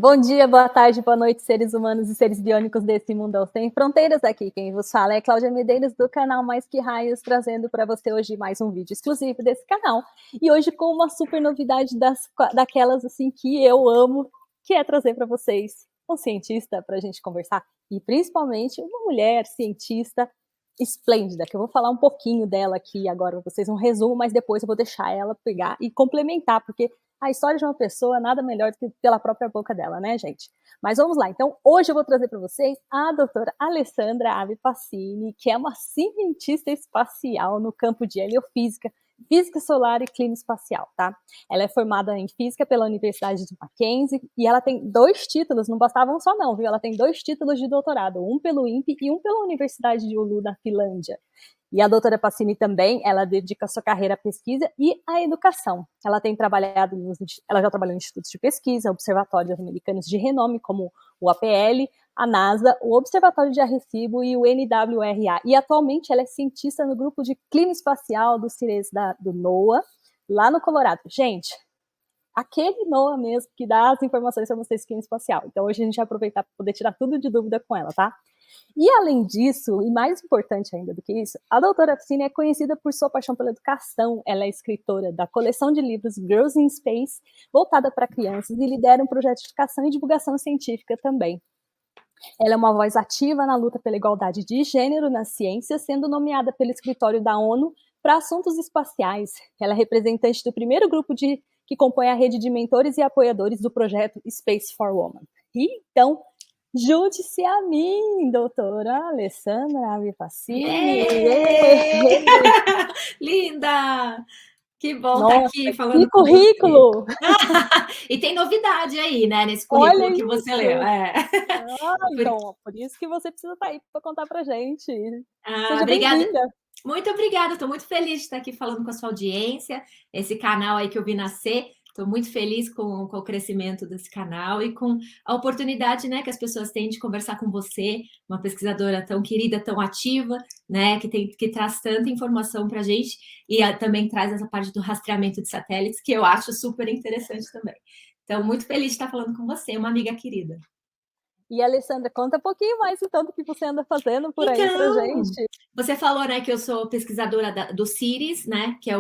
Bom dia, boa tarde, boa noite, seres humanos e seres biônicos desse mundão sem fronteiras. Aqui quem vos fala é Cláudia Medeiros, do canal Mais Que Raios, trazendo para você hoje mais um vídeo exclusivo desse canal. E hoje com uma super novidade daquelas assim que eu amo, que é trazer para vocês um cientista para a gente conversar, e principalmente uma mulher cientista esplêndida, que eu vou falar um pouquinho dela aqui agora para vocês, um resumo, mas depois eu vou deixar ela pegar e complementar, porque a história de uma pessoa nada melhor do que pela própria boca dela, né, gente? Mas vamos lá. Então, hoje eu vou trazer para vocês a doutora Alessandra Ave Pacini, que é uma cientista espacial no campo de heliofísica, física solar e clima espacial, tá? Ela é formada em física pela Universidade de Mackenzie e ela tem 2 títulos, não bastava um só não, viu? Ela tem 2 títulos de doutorado, um pelo INPE e um pela Universidade de Oulu, na Finlândia. E a doutora Pacini também, ela dedica sua carreira à pesquisa e à educação. Ela já trabalhou em institutos de pesquisa, observatórios americanos de renome, como o APL, a NASA, o Observatório de Arecibo e o NWRA. E atualmente ela é cientista no grupo de clima espacial do CIRES do NOAA, lá no Colorado. Gente, aquele NOAA mesmo que dá as informações sobre vocês de clima espacial. Então hoje a gente vai aproveitar para poder tirar tudo de dúvida com ela, tá? E além disso, e mais importante ainda do que isso, a doutora Pacini é conhecida por sua paixão pela educação. Ela é escritora da coleção de livros Girls in Space, voltada para crianças, e lidera um projeto de educação e divulgação científica também. Ela é uma voz ativa na luta pela igualdade de gênero na ciência, sendo nomeada pelo escritório da ONU para assuntos espaciais. Ela é representante do primeiro grupo que compõe a rede de mentores e apoiadores do projeto Space for Women. Então, junte-se a mim, doutora Alessandra Ave Pacini. Linda! Que bom estar Nossa, aqui falando que com você. currículo! E tem novidade aí, né, nesse Olha currículo que você leu. isso! Por- Então, por isso que você precisa estar aí para contar para gente. Seja Obrigada. bem-vinda. Muito obrigada, estou muito feliz de estar aqui falando com a sua audiência, esse canal aí que eu vi nascer. Estou muito feliz com o crescimento desse canal e com a oportunidade, né, que as pessoas têm de conversar com você, uma pesquisadora tão querida, tão ativa, né, que traz tanta informação para a gente e também traz essa parte do rastreamento de satélites, que eu acho super interessante também. Então, muito feliz de estar falando com você, uma amiga querida. E Alessandra, conta um pouquinho mais então do que você anda fazendo por aí pra Então, gente. você falou, né, que eu sou pesquisadora do CIRES, né, que é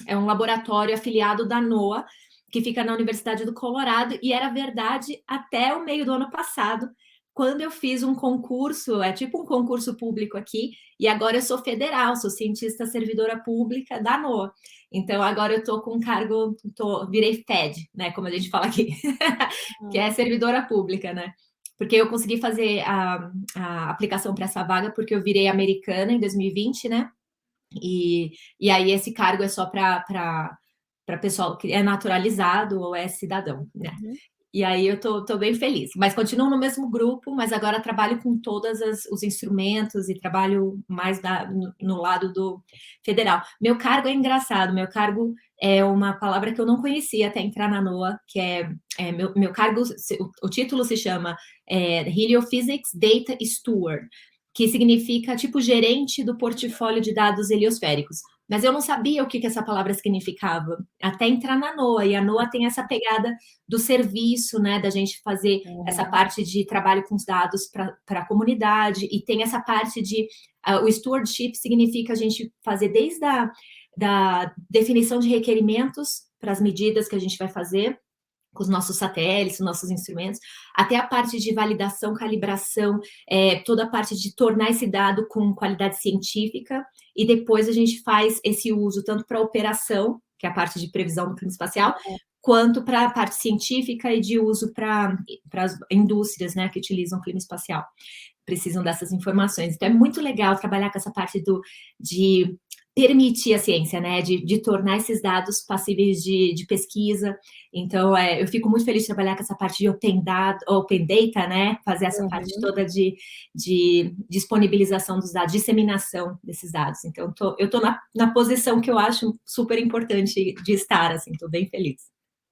é um laboratório afiliado da NOAA, que fica na Universidade do Colorado, e era verdade até o meio do ano passado, quando eu fiz um concurso, é tipo um concurso público aqui, e agora eu sou federal, sou cientista servidora pública da NOAA. Então agora eu tô com um cargo, virei FED, né, como a gente fala aqui, que é servidora pública, né? Porque eu consegui fazer a aplicação para essa vaga porque eu virei americana em 2020, né? E aí esse cargo é só para pessoal que é naturalizado ou é cidadão, né? Uhum. E aí eu tô bem feliz. Mas continuo no mesmo grupo, mas agora trabalho com todos os instrumentos e trabalho mais no lado do federal. Meu cargo é engraçado, meu cargo é uma palavra que eu não conhecia até entrar na NOAA, que meu cargo, o título se chama Heliophysics Data Steward, que significa tipo gerente do portfólio de dados heliosféricos. Mas eu não sabia o que essa palavra significava até entrar na NOAA, e a NOAA tem essa pegada do serviço, né, da gente fazer essa parte de trabalho com os dados para a comunidade, e tem essa parte de o stewardship significa a gente fazer desde da definição de requerimentos para as medidas que a gente vai fazer com os nossos satélites, os nossos instrumentos, até a parte de validação, calibração, toda a parte de tornar esse dado com qualidade científica, e depois a gente faz esse uso tanto para a operação, que é a parte de previsão do clima espacial, quanto para a parte científica e de uso para as indústrias, né, que utilizam o clima espacial, precisam dessas informações. Então é muito legal trabalhar com essa parte de permitir a ciência, né, de tornar esses dados passíveis de pesquisa. Então, eu fico muito feliz de trabalhar com essa parte de open data, né, fazer essa parte toda de disponibilização dos dados, disseminação desses dados. Então, eu tô na posição que eu acho super importante de estar, assim, tô bem feliz.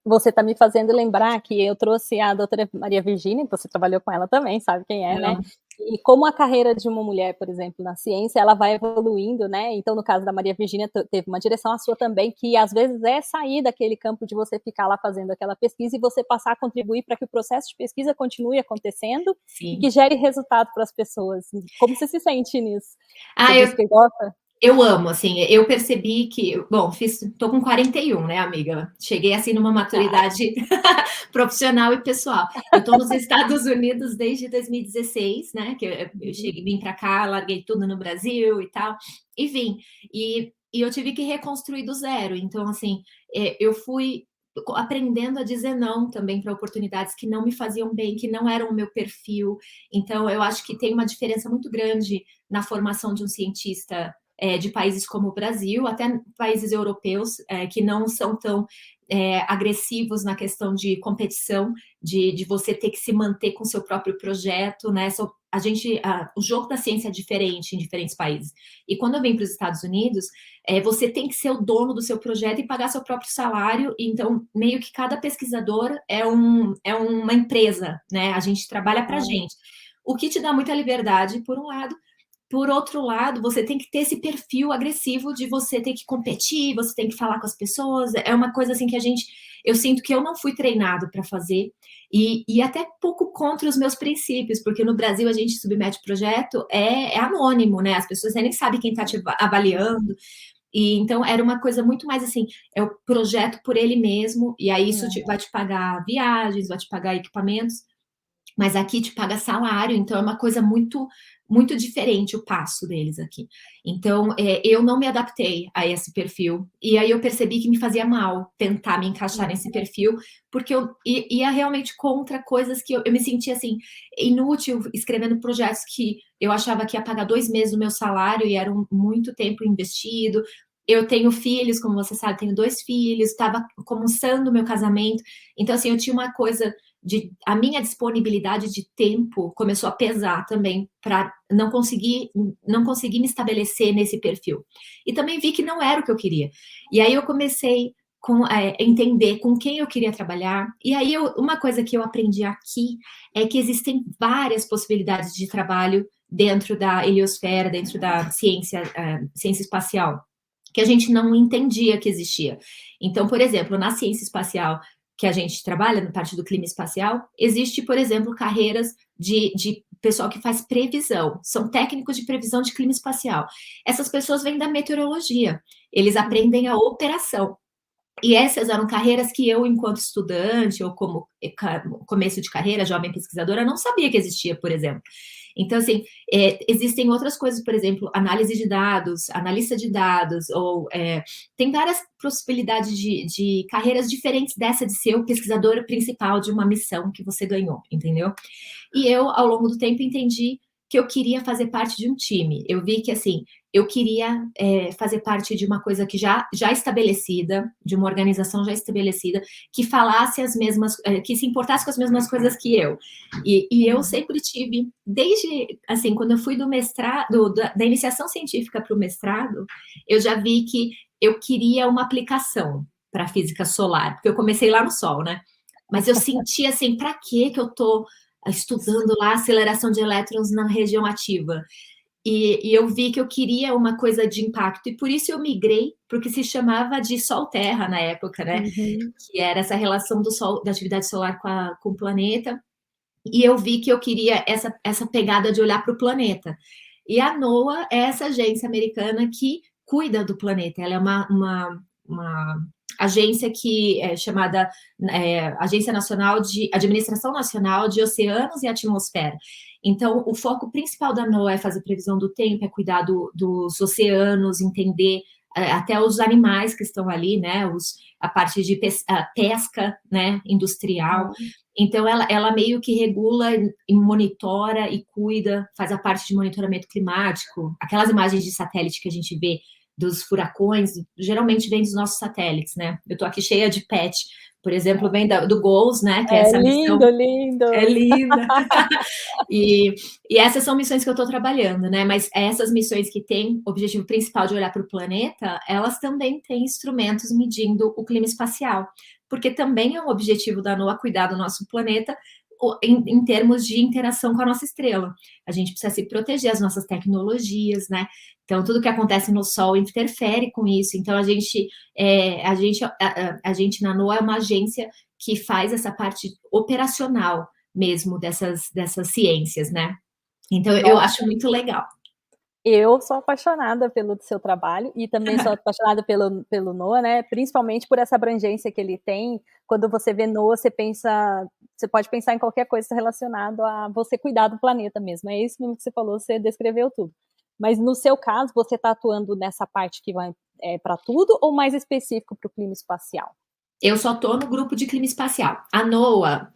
Você está me fazendo lembrar que eu trouxe a doutora Maria Virgínia, que você trabalhou com ela também, sabe quem é, né? E como a carreira de uma mulher, por exemplo, na ciência, ela vai evoluindo, né? Então, no caso da Maria Virgínia, teve uma direção, a sua também, que às vezes é sair daquele campo de você ficar lá fazendo aquela pesquisa e você passar a contribuir para que o processo de pesquisa continue acontecendo e que Sim. gere resultado para as pessoas. Como você se sente nisso? Você Ah, disse que gosta? eu amo, assim, eu percebi que, bom, tô com 41, né, amiga? Cheguei, assim, numa maturidade profissional e pessoal. Eu tô nos Estados Unidos desde 2016, né, que eu cheguei, vim para cá, larguei tudo no Brasil e tal, e vim. E eu tive que reconstruir do zero. Então, assim, eu fui aprendendo a dizer não também para oportunidades que não me faziam bem, que não eram o meu perfil. Então, eu acho que tem uma diferença muito grande na formação de um cientista de países como o Brasil, até países europeus que não são tão agressivos na questão de competição, de você ter que se manter com seu próprio projeto, né? O jogo da ciência é diferente em diferentes países. E quando eu venho para os Estados Unidos, você tem que ser o dono do seu projeto e pagar seu próprio salário. Então, meio que cada pesquisador é uma empresa, né? A gente trabalha para a gente. O que te dá muita liberdade, por um lado. Por outro lado, você tem que ter esse perfil agressivo de você ter que competir, você tem que falar com as pessoas. É uma coisa assim que eu sinto que eu não fui treinado para fazer e até pouco contra os meus princípios, porque no Brasil a gente submete o projeto, é anônimo, né? As pessoas nem sabem quem está te avaliando. E então era uma coisa muito mais assim, é o projeto por ele mesmo, e aí isso vai te pagar viagens, vai te pagar equipamentos, mas aqui te paga salário, então é uma coisa muito muito diferente o passo deles aqui. Então, eu não me adaptei a esse perfil, e aí eu percebi que me fazia mal tentar me encaixar nesse perfil, porque eu ia realmente contra coisas que eu me sentia assim, inútil escrevendo projetos que eu achava que ia pagar 2 meses do meu salário e era muito tempo investido. Eu tenho filhos, como você sabe, tenho 2 filhos, estava começando o meu casamento, então assim, eu tinha uma coisa a minha disponibilidade de tempo começou a pesar também para não conseguir me estabelecer nesse perfil. E também vi que não era o que eu queria. E aí eu comecei a entender com quem eu queria trabalhar. E aí uma coisa que eu aprendi aqui é que existem várias possibilidades de trabalho dentro da heliosfera, dentro da ciência espacial, que a gente não entendia que existia. Então, por exemplo, na ciência espacial que a gente trabalha, na parte do clima espacial, existe, por exemplo, carreiras de pessoal que faz previsão, são técnicos de previsão de clima espacial. Essas pessoas vêm da meteorologia, eles aprendem a operação. E essas eram carreiras que eu, enquanto estudante, ou como começo de carreira, jovem pesquisadora, não sabia que existia, por exemplo. Então, assim, existem outras coisas, por exemplo, análise de dados, analista de dados, ou tem várias possibilidades de carreiras diferentes dessa de ser o pesquisador principal de uma missão que você ganhou, entendeu? E eu, ao longo do tempo, entendi que eu queria fazer parte de um time. Eu vi que, assim, eu queria fazer parte de uma coisa que já estabelecida, de uma organização já estabelecida, que falasse as mesmas, que se importasse com as mesmas coisas que eu. E eu sempre tive, desde, assim, quando eu fui do mestrado, da iniciação científica para o mestrado, eu já vi que eu queria uma aplicação para a física solar, porque eu comecei lá no Sol, né? Mas eu sentia assim, para que eu tô estudando lá aceleração de elétrons na região ativa? E eu vi que eu queria uma coisa de impacto, e por isso eu migrei para o que se chamava de Sol-Terra na época, né? Que era essa relação do Sol, da atividade solar com o planeta, e eu vi que eu queria essa pegada de olhar para o planeta. E a NOAA é essa agência americana que cuida do planeta, ela é uma agência que é chamada Agência Nacional de Administração Nacional de Oceanos e Atmosfera. Então, o foco principal da NOAA é fazer previsão do tempo, é cuidar dos oceanos, entender até os animais que estão ali, né? A parte de pesca, né? Industrial. Então, ela meio que regula e monitora e cuida, faz a parte de monitoramento climático, aquelas imagens de satélite que a gente vê dos furacões, geralmente vem dos nossos satélites, né? Eu tô aqui cheia de pet, por exemplo, vem do GOES, né? Que é essa lindo, missão. lindo. É linda. E essas são missões que eu estou trabalhando, né? Mas essas missões que têm o objetivo principal de olhar para o planeta, elas também têm instrumentos medindo o clima espacial, porque também é um objetivo da NOAA cuidar do nosso planeta em termos de interação com a nossa estrela. A gente precisa se proteger, as nossas tecnologias, né? Então, tudo que acontece no Sol interfere com isso. Então, a gente na NOAA é uma agência que faz essa parte operacional mesmo dessas ciências, né? Então, eu Nossa, acho muito legal. eu sou apaixonada pelo seu trabalho e também sou apaixonada pelo NOAA, né, principalmente por essa abrangência que ele tem. Quando você vê NOAA, você pode pensar em qualquer coisa relacionado a você cuidar do planeta mesmo. É isso mesmo que você falou, você descreveu tudo. Mas no seu caso, você está atuando nessa parte que vai para tudo ou mais específico para o clima espacial? Eu só estou no grupo de clima espacial. A NOAA,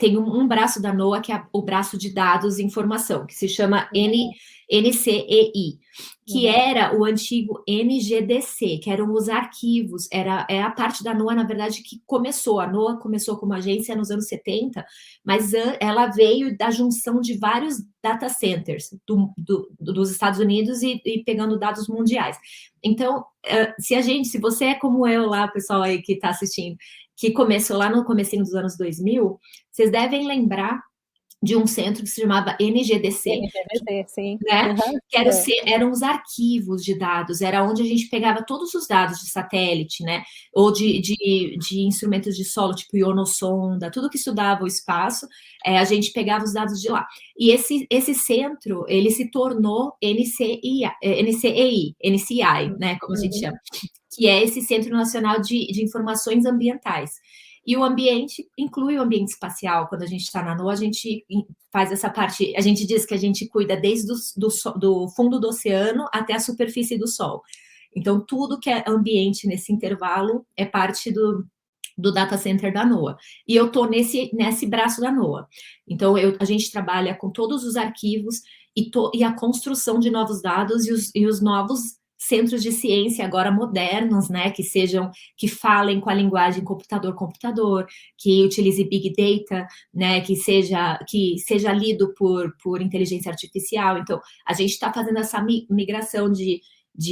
tem um braço da NOAA, que é o braço de dados e informação, que se chama NCEI, que Uhum. era o antigo NGDC, que eram os arquivos, é a parte da NOAA, na verdade, que começou. A NOAA começou como agência nos anos 70, mas ela veio da junção de vários data centers dos Estados Unidos e pegando dados mundiais. Então, se você é como eu lá, pessoal aí que está assistindo, que começou lá no comecinho dos anos 2000, vocês devem lembrar de um centro que se chamava NGDC, NGDC, sim. né? Uhum. Que eram os arquivos de dados, era onde a gente pegava todos os dados de satélite, né? Ou de instrumentos de solo, tipo ionossonda, tudo que estudava o espaço, a gente pegava os dados de lá. E esse centro, ele se tornou NCEI, né? Como a gente Uhum. chama, que é esse Centro Nacional de Informações Ambientais. E o ambiente inclui o ambiente espacial. Quando a gente está na NOAA, a gente faz essa parte. A gente diz que a gente cuida desde do fundo do oceano até a superfície do Sol. Então, tudo que é ambiente nesse intervalo é parte do data center da NOAA. E eu estou nesse braço da NOAA. Então, a gente trabalha com todos os arquivos e a construção de novos dados e os novos centros de ciência agora modernos, né, que falem com a linguagem computador-computador, que utilize big data, né, que seja lido por inteligência artificial. Então, a gente está fazendo essa migração de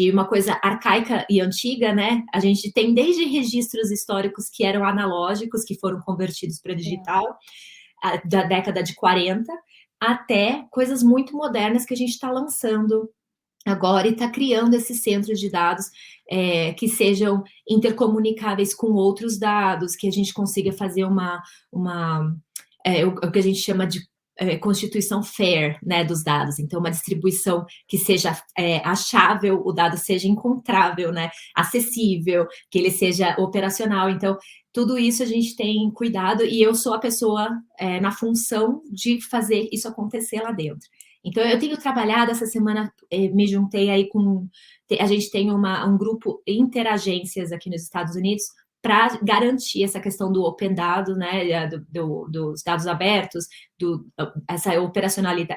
uma coisa arcaica e antiga, né? A gente tem desde registros históricos que eram analógicos, que foram convertidos para digital, da década de 40, até coisas muito modernas que a gente está lançando agora e está criando esses centros de dados que sejam intercomunicáveis com outros dados, que a gente consiga fazer o que a gente chama de constituição fair, né, dos dados. Então, uma distribuição que seja achável, o dado seja encontrável, né, acessível, que ele seja operacional. Então, tudo isso a gente tem cuidado e eu sou a pessoa na função de fazer isso acontecer lá dentro. Então, eu tenho trabalhado essa semana, me juntei aí a gente tem um grupo interagências aqui nos Estados Unidos para garantir essa questão do open dado, né, dos dados abertos, essa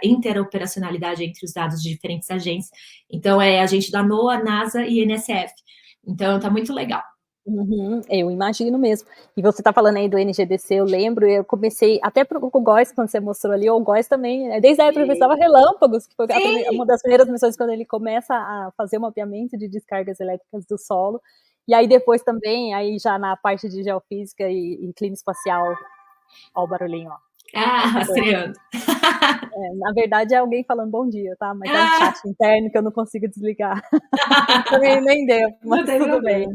interoperacionalidade entre os dados de diferentes agências. Então, é a gente da NOAA, NASA e NSF. Então, tá muito legal. Uhum, eu imagino mesmo. E você está falando aí do NGDC, eu lembro, eu comecei até pro o GOES, quando você mostrou ali, o GOES também, desde a época eu pensava Relâmpagos, que foi uma das primeiras missões quando ele começa a fazer o mapeamento de descargas elétricas do solo. E aí depois também, aí já na parte de geofísica e clima espacial, ó o barulhinho, ó. Ah, rastreando. Na verdade é alguém falando bom dia, tá? Mas é um chat interno que eu não consigo desligar. Também nem deu, mas tudo bem.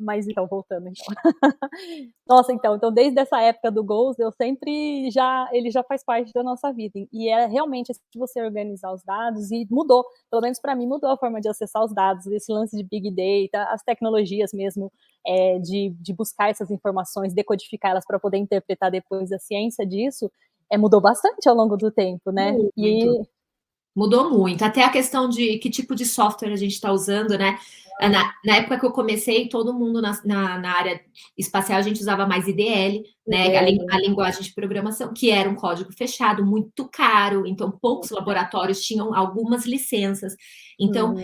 Mas então, voltando então. Nossa, então desde essa época do Goals, ele já faz parte da nossa vida, e é realmente de você organizar os dados, e mudou, pelo menos para mim, mudou a forma de acessar os dados, esse lance de Big Data, as tecnologias mesmo, de buscar essas informações, decodificá-las para poder interpretar depois a ciência disso, mudou bastante ao longo do tempo, né? Muito. Mudou muito, até a questão de que tipo de software a gente está usando, né? Na época que eu comecei, todo mundo na área espacial, a gente usava mais IDL, né? A linguagem de programação, que era um código fechado, muito caro, então poucos laboratórios tinham algumas licenças. Então,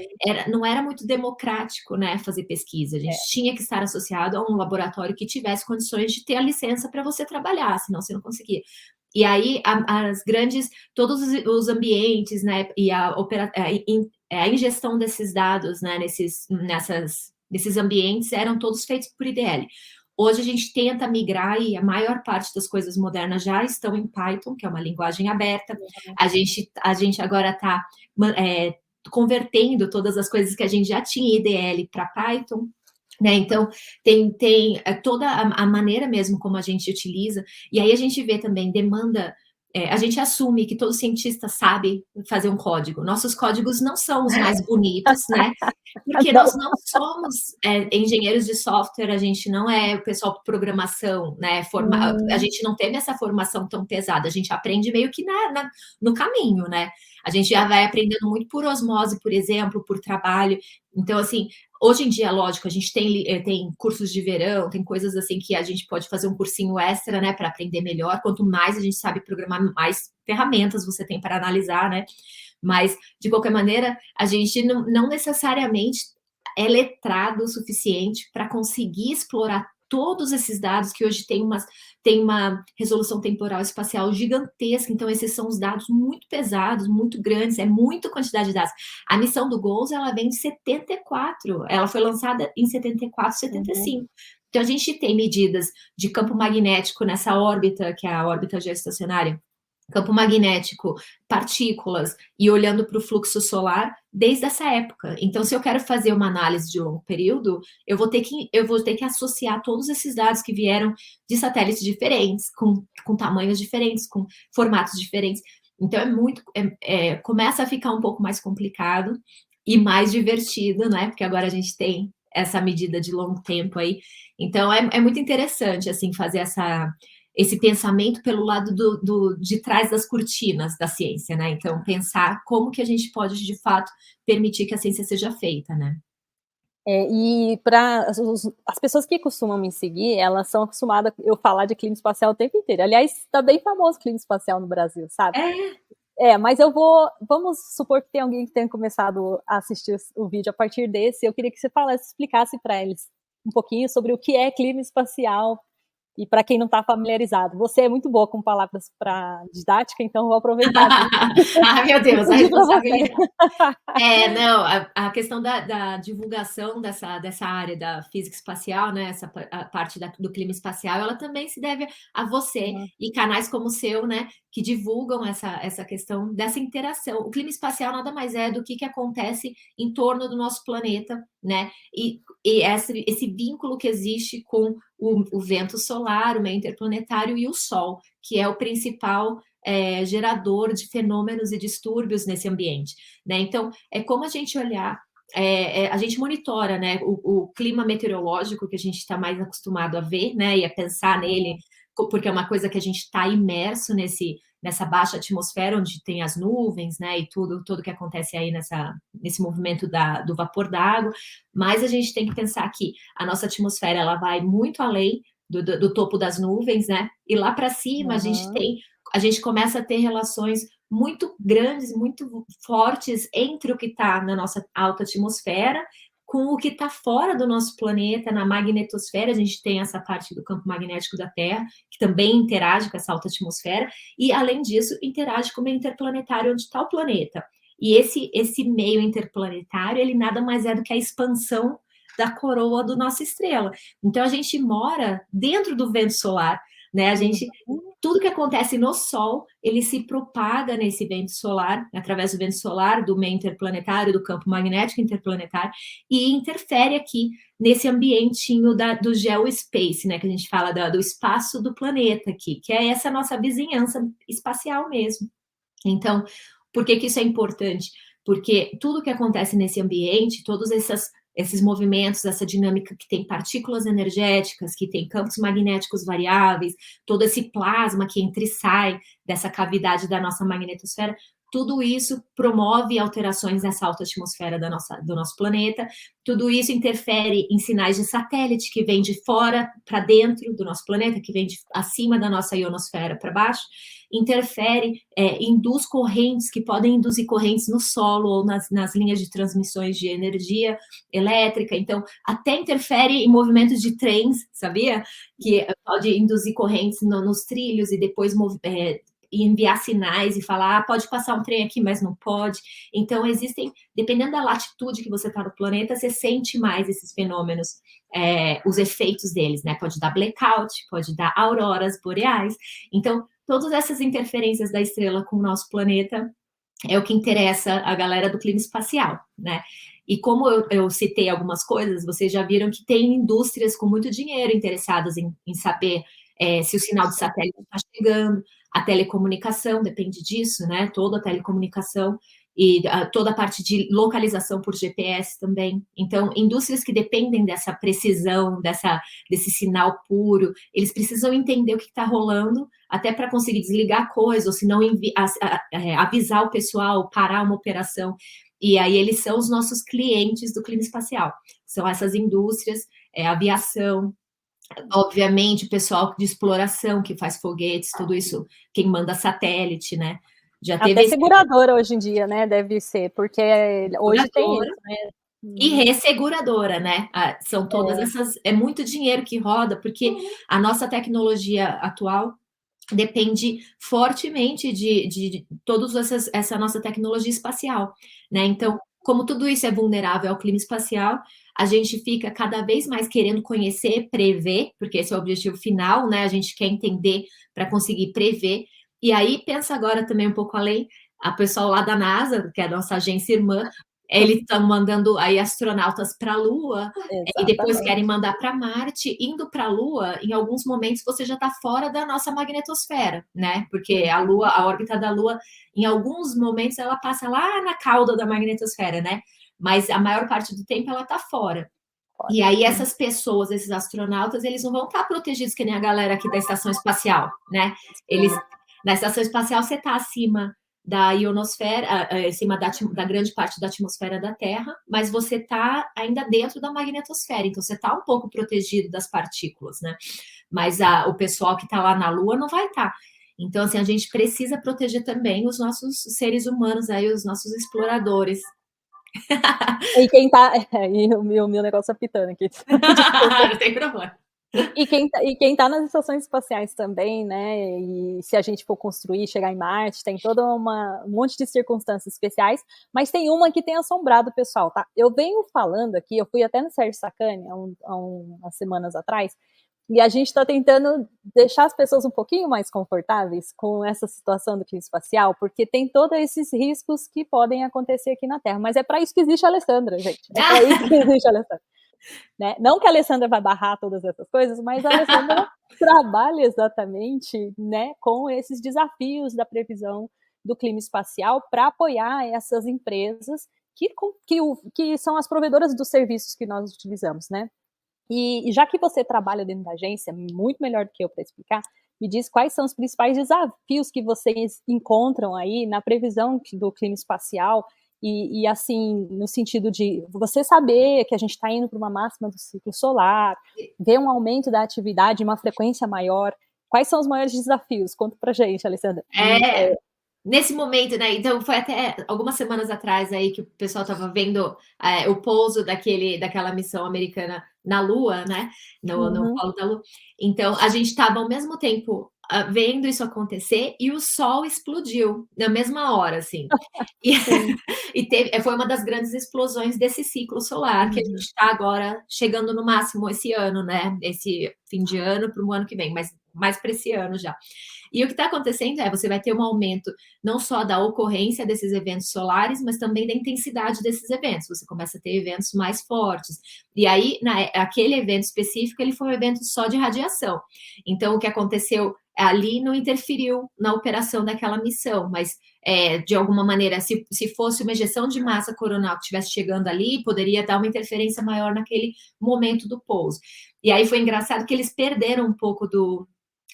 não era muito democrático, né, fazer pesquisa. A gente tinha que estar associado a um laboratório que tivesse condições de ter a licença para você trabalhar, senão você não conseguia. E aí, todos os ambientes, né, e a ingestão desses dados, né, nesses ambientes eram todos feitos por IDL. Hoje a gente tenta migrar e a maior parte das coisas modernas já estão em Python, que é uma linguagem aberta. A gente agora está convertendo todas as coisas que a gente já tinha em IDL para Python. Né? Então, tem toda a maneira mesmo como a gente utiliza, e aí a gente vê também demanda. A gente assume que todo cientista sabe fazer um código. Nossos códigos não são os mais bonitos, né? Porque nós não somos engenheiros de software, a gente não é o pessoal de programação, né? A gente não teve essa formação tão pesada, a gente aprende meio que no caminho, né? A gente já vai aprendendo muito por osmose, por exemplo, por trabalho. Então, assim, hoje em dia, lógico, a gente tem cursos de verão, tem coisas assim que a gente pode fazer um cursinho extra, né, para aprender melhor. Quanto mais a gente sabe programar, mais ferramentas você tem para analisar, né? Mas, de qualquer maneira, a gente não necessariamente é letrado o suficiente para conseguir explorar todos esses dados que hoje tem uma resolução temporal espacial gigantesca, então esses são os dados muito pesados, muito grandes, é muita quantidade de dados. A missão do GOES, ela vem de 74, ela foi lançada em 74, 75. Então a gente tem medidas de campo magnético nessa órbita, que é a órbita geoestacionária, campo magnético, partículas, e olhando para o fluxo solar desde essa época. Então, se eu quero fazer uma análise de longo período, eu vou ter que associar todos esses dados que vieram de satélites diferentes, com tamanhos diferentes, com formatos diferentes. Então, começa a ficar um pouco mais complicado e mais divertido, né? Porque agora a gente tem essa medida de longo tempo aí. Então, é muito interessante, assim, fazer esse pensamento pelo lado de trás das cortinas da ciência, né? Então, pensar como que a gente pode, de fato, permitir que a ciência seja feita, né? E para as pessoas que costumam me seguir, elas são acostumadas a eu falar de clima espacial o tempo inteiro. Aliás, está bem famoso o clima espacial no Brasil, sabe? Mas vamos supor que tem alguém que tenha começado a assistir o vídeo a partir desse. Eu queria que você explicasse para eles um pouquinho sobre o que é clima espacial. E para quem não está familiarizado, você é muito boa com palavras para didática, então vou aproveitar. Ai, meu Deus, a responsabilidade. Não, a questão da divulgação dessa área da física espacial, né, a parte do clima espacial, ela também se deve a você e canais como o seu, né, que divulgam essa questão dessa interação. O clima espacial nada mais é do que acontece em torno do nosso planeta, né, e esse vínculo que existe com o vento solar, o meio interplanetário e o Sol, que é o principal gerador de fenômenos e distúrbios nesse ambiente, né? Então, é como a gente olhar, a gente monitora, né, o clima meteorológico que a gente está mais acostumado a ver, né, e a pensar nele, porque é uma coisa que a gente está imerso nessa baixa atmosfera, onde tem as nuvens, né, e tudo que acontece aí nesse movimento do vapor d'água, mas a gente tem que pensar que a nossa atmosfera, ela vai muito além do topo das nuvens, né, e lá para cima a gente começa a ter relações muito grandes, muito fortes entre o que está na nossa alta atmosfera com o que está fora do nosso planeta, na magnetosfera. A gente tem essa parte do campo magnético da Terra, que também interage com essa alta atmosfera, e, além disso, interage com o meio interplanetário onde está o planeta. E esse meio interplanetário, ele nada mais é do que a expansão da coroa da nossa estrela. Então, a gente mora dentro do vento solar, né? Tudo que acontece no Sol, ele se propaga nesse vento solar, através do vento solar, do meio interplanetário, do campo magnético interplanetário, e interfere aqui nesse ambientinho do geospace, né, que a gente fala do espaço do planeta aqui, que é essa nossa vizinhança espacial mesmo. Então, por que isso é importante? Porque tudo que acontece nesse ambiente, todos esses movimentos, essa dinâmica que tem partículas energéticas, que tem campos magnéticos variáveis, todo esse plasma que entra e sai dessa cavidade da nossa magnetosfera, tudo isso promove alterações nessa alta atmosfera do nosso planeta, tudo isso interfere em sinais de satélite que vem de fora para dentro do nosso planeta, que vem acima da nossa ionosfera para baixo, interfere, induz correntes, que podem induzir correntes no solo ou nas linhas de transmissões de energia elétrica, então até interfere em movimentos de trens, sabia? Que pode induzir correntes nos trilhos e depois enviar sinais e falar, pode passar um trem aqui, mas não pode. Então, existem, dependendo da latitude que você está no planeta, você sente mais esses fenômenos, os efeitos deles, né? Pode dar blackout, pode dar auroras boreais. Então, todas essas interferências da estrela com o nosso planeta é o que interessa a galera do clima espacial, né? E como eu citei algumas coisas, vocês já viram que tem indústrias com muito dinheiro interessadas em saber se o sinal de satélite está chegando, a telecomunicação depende disso, né? Toda a telecomunicação e toda a parte de localização por GPS também. Então, indústrias que dependem dessa precisão, desse sinal puro, eles precisam entender o que está rolando, até para conseguir desligar a coisa, ou se não avisar o pessoal, parar uma operação. E aí eles são os nossos clientes do clima espacial. São essas indústrias, aviação, obviamente, o pessoal de exploração que faz foguetes, tudo isso, quem manda satélite, né? Já teve Até seguradora hoje em dia, né? Deve ser, porque hoje tem isso, né? E resseguradora, né? São todas essas. É muito dinheiro que roda, porque a nossa tecnologia atual depende fortemente de toda essa nossa tecnologia espacial, né? Então, como tudo isso é vulnerável ao clima espacial, a gente fica cada vez mais querendo conhecer, prever, porque esse é o objetivo final, né? A gente quer entender para conseguir prever. E aí, pensa agora também um pouco além, a pessoal lá da NASA, que é a nossa agência irmã, eles estão mandando aí astronautas para a Lua, e depois querem mandar para Marte. Indo para a Lua, em alguns momentos você já está fora da nossa magnetosfera, né? Porque a Lua, a órbita da Lua, em alguns momentos ela passa lá na cauda da magnetosfera, né? Mas a maior parte do tempo ela está fora. E aí essas pessoas, esses astronautas, eles não vão estar protegidos que nem a galera aqui da estação espacial, né? Na estação espacial você está acima da ionosfera, acima da grande parte da atmosfera da Terra, mas você está ainda dentro da magnetosfera, então você está um pouco protegido das partículas, né? Mas o pessoal que está lá na Lua não vai estar. Então, assim, a gente precisa proteger também os nossos seres humanos aí, os nossos exploradores. E quem tá. E o meu negócio apitando aqui. Não tem problema. E quem tá nas estações espaciais também, né? E se a gente for construir, chegar em Marte, tem toda um monte de circunstâncias especiais, mas tem uma que tem assombrado o pessoal, tá? Eu venho falando aqui, eu fui até no Sérgio Sacani há umas semanas atrás, e a gente está tentando deixar as pessoas um pouquinho mais confortáveis com essa situação do clima espacial, porque tem todos esses riscos que podem acontecer aqui na Terra. Mas é para isso que existe a Alessandra, gente. É para isso que existe a Alessandra. Né? Não que a Alessandra vai barrar todas essas coisas, mas a Alessandra trabalha exatamente, né, com esses desafios da previsão do clima espacial para apoiar essas empresas que são as provedoras dos serviços que nós utilizamos, né? E já que você trabalha dentro da agência, muito melhor do que eu para explicar, me diz quais são os principais desafios que vocês encontram aí na previsão do clima espacial e assim, no sentido de você saber que a gente está indo para uma máxima do ciclo solar, ver um aumento da atividade, uma frequência maior. Quais são os maiores desafios? Conta pra gente, Alessandra. Nesse momento, né? Então, foi até algumas semanas atrás aí que o pessoal estava vendo o pouso daquela missão americana na Lua, né? No polo da Lua. Então, a gente estava ao mesmo tempo vendo isso acontecer e o Sol explodiu na mesma hora, assim. E foi uma das grandes explosões desse ciclo solar que a gente está agora chegando no máximo esse ano, né? Esse fim de ano para o ano que vem, mas mais para esse ano já. E o que está acontecendo você vai ter um aumento não só da ocorrência desses eventos solares, mas também da intensidade desses eventos. Você começa a ter eventos mais fortes. E aí, aquele evento específico, ele foi um evento só de radiação. Então, o que aconteceu ali não interferiu na operação daquela missão, mas de alguma maneira, se fosse uma ejeção de massa coronal que estivesse chegando ali, poderia dar uma interferência maior naquele momento do pouso. E aí foi engraçado que eles perderam um pouco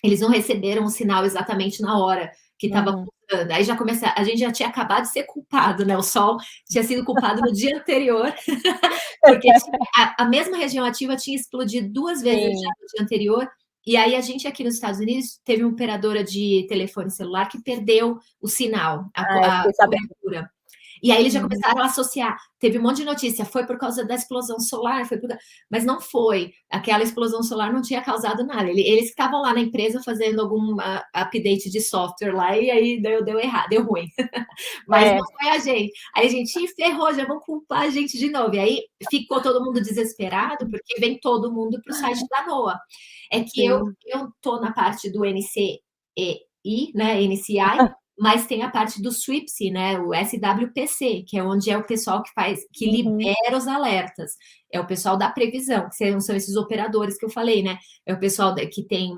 eles não receberam o sinal exatamente na hora que estava pulsando. Aí já começa, a gente já tinha acabado de ser culpado, né? O Sol tinha sido culpado no dia anterior, porque a mesma região ativa tinha explodido 2 vezes já no dia anterior. E aí a gente aqui nos Estados Unidos teve uma operadora de telefone celular que perdeu o sinal, a cobertura. E aí eles já começaram a associar. Teve um monte de notícia, foi por causa da explosão solar, mas não foi. Aquela explosão solar não tinha causado nada. Eles estavam lá na empresa fazendo algum update de software lá, e aí deu errado, deu ruim. Mas não foi a gente. Aí a gente ferrou, já vão culpar a gente de novo. E aí ficou todo mundo desesperado, porque vem todo mundo para o site da NOAA. É que eu tô na parte do NCEI, né, NCI, mas tem a parte do SWIPC, né, o SWPC, que é onde é o pessoal que libera os alertas. É o pessoal da previsão, que são esses operadores que eu falei, né? É o pessoal que tem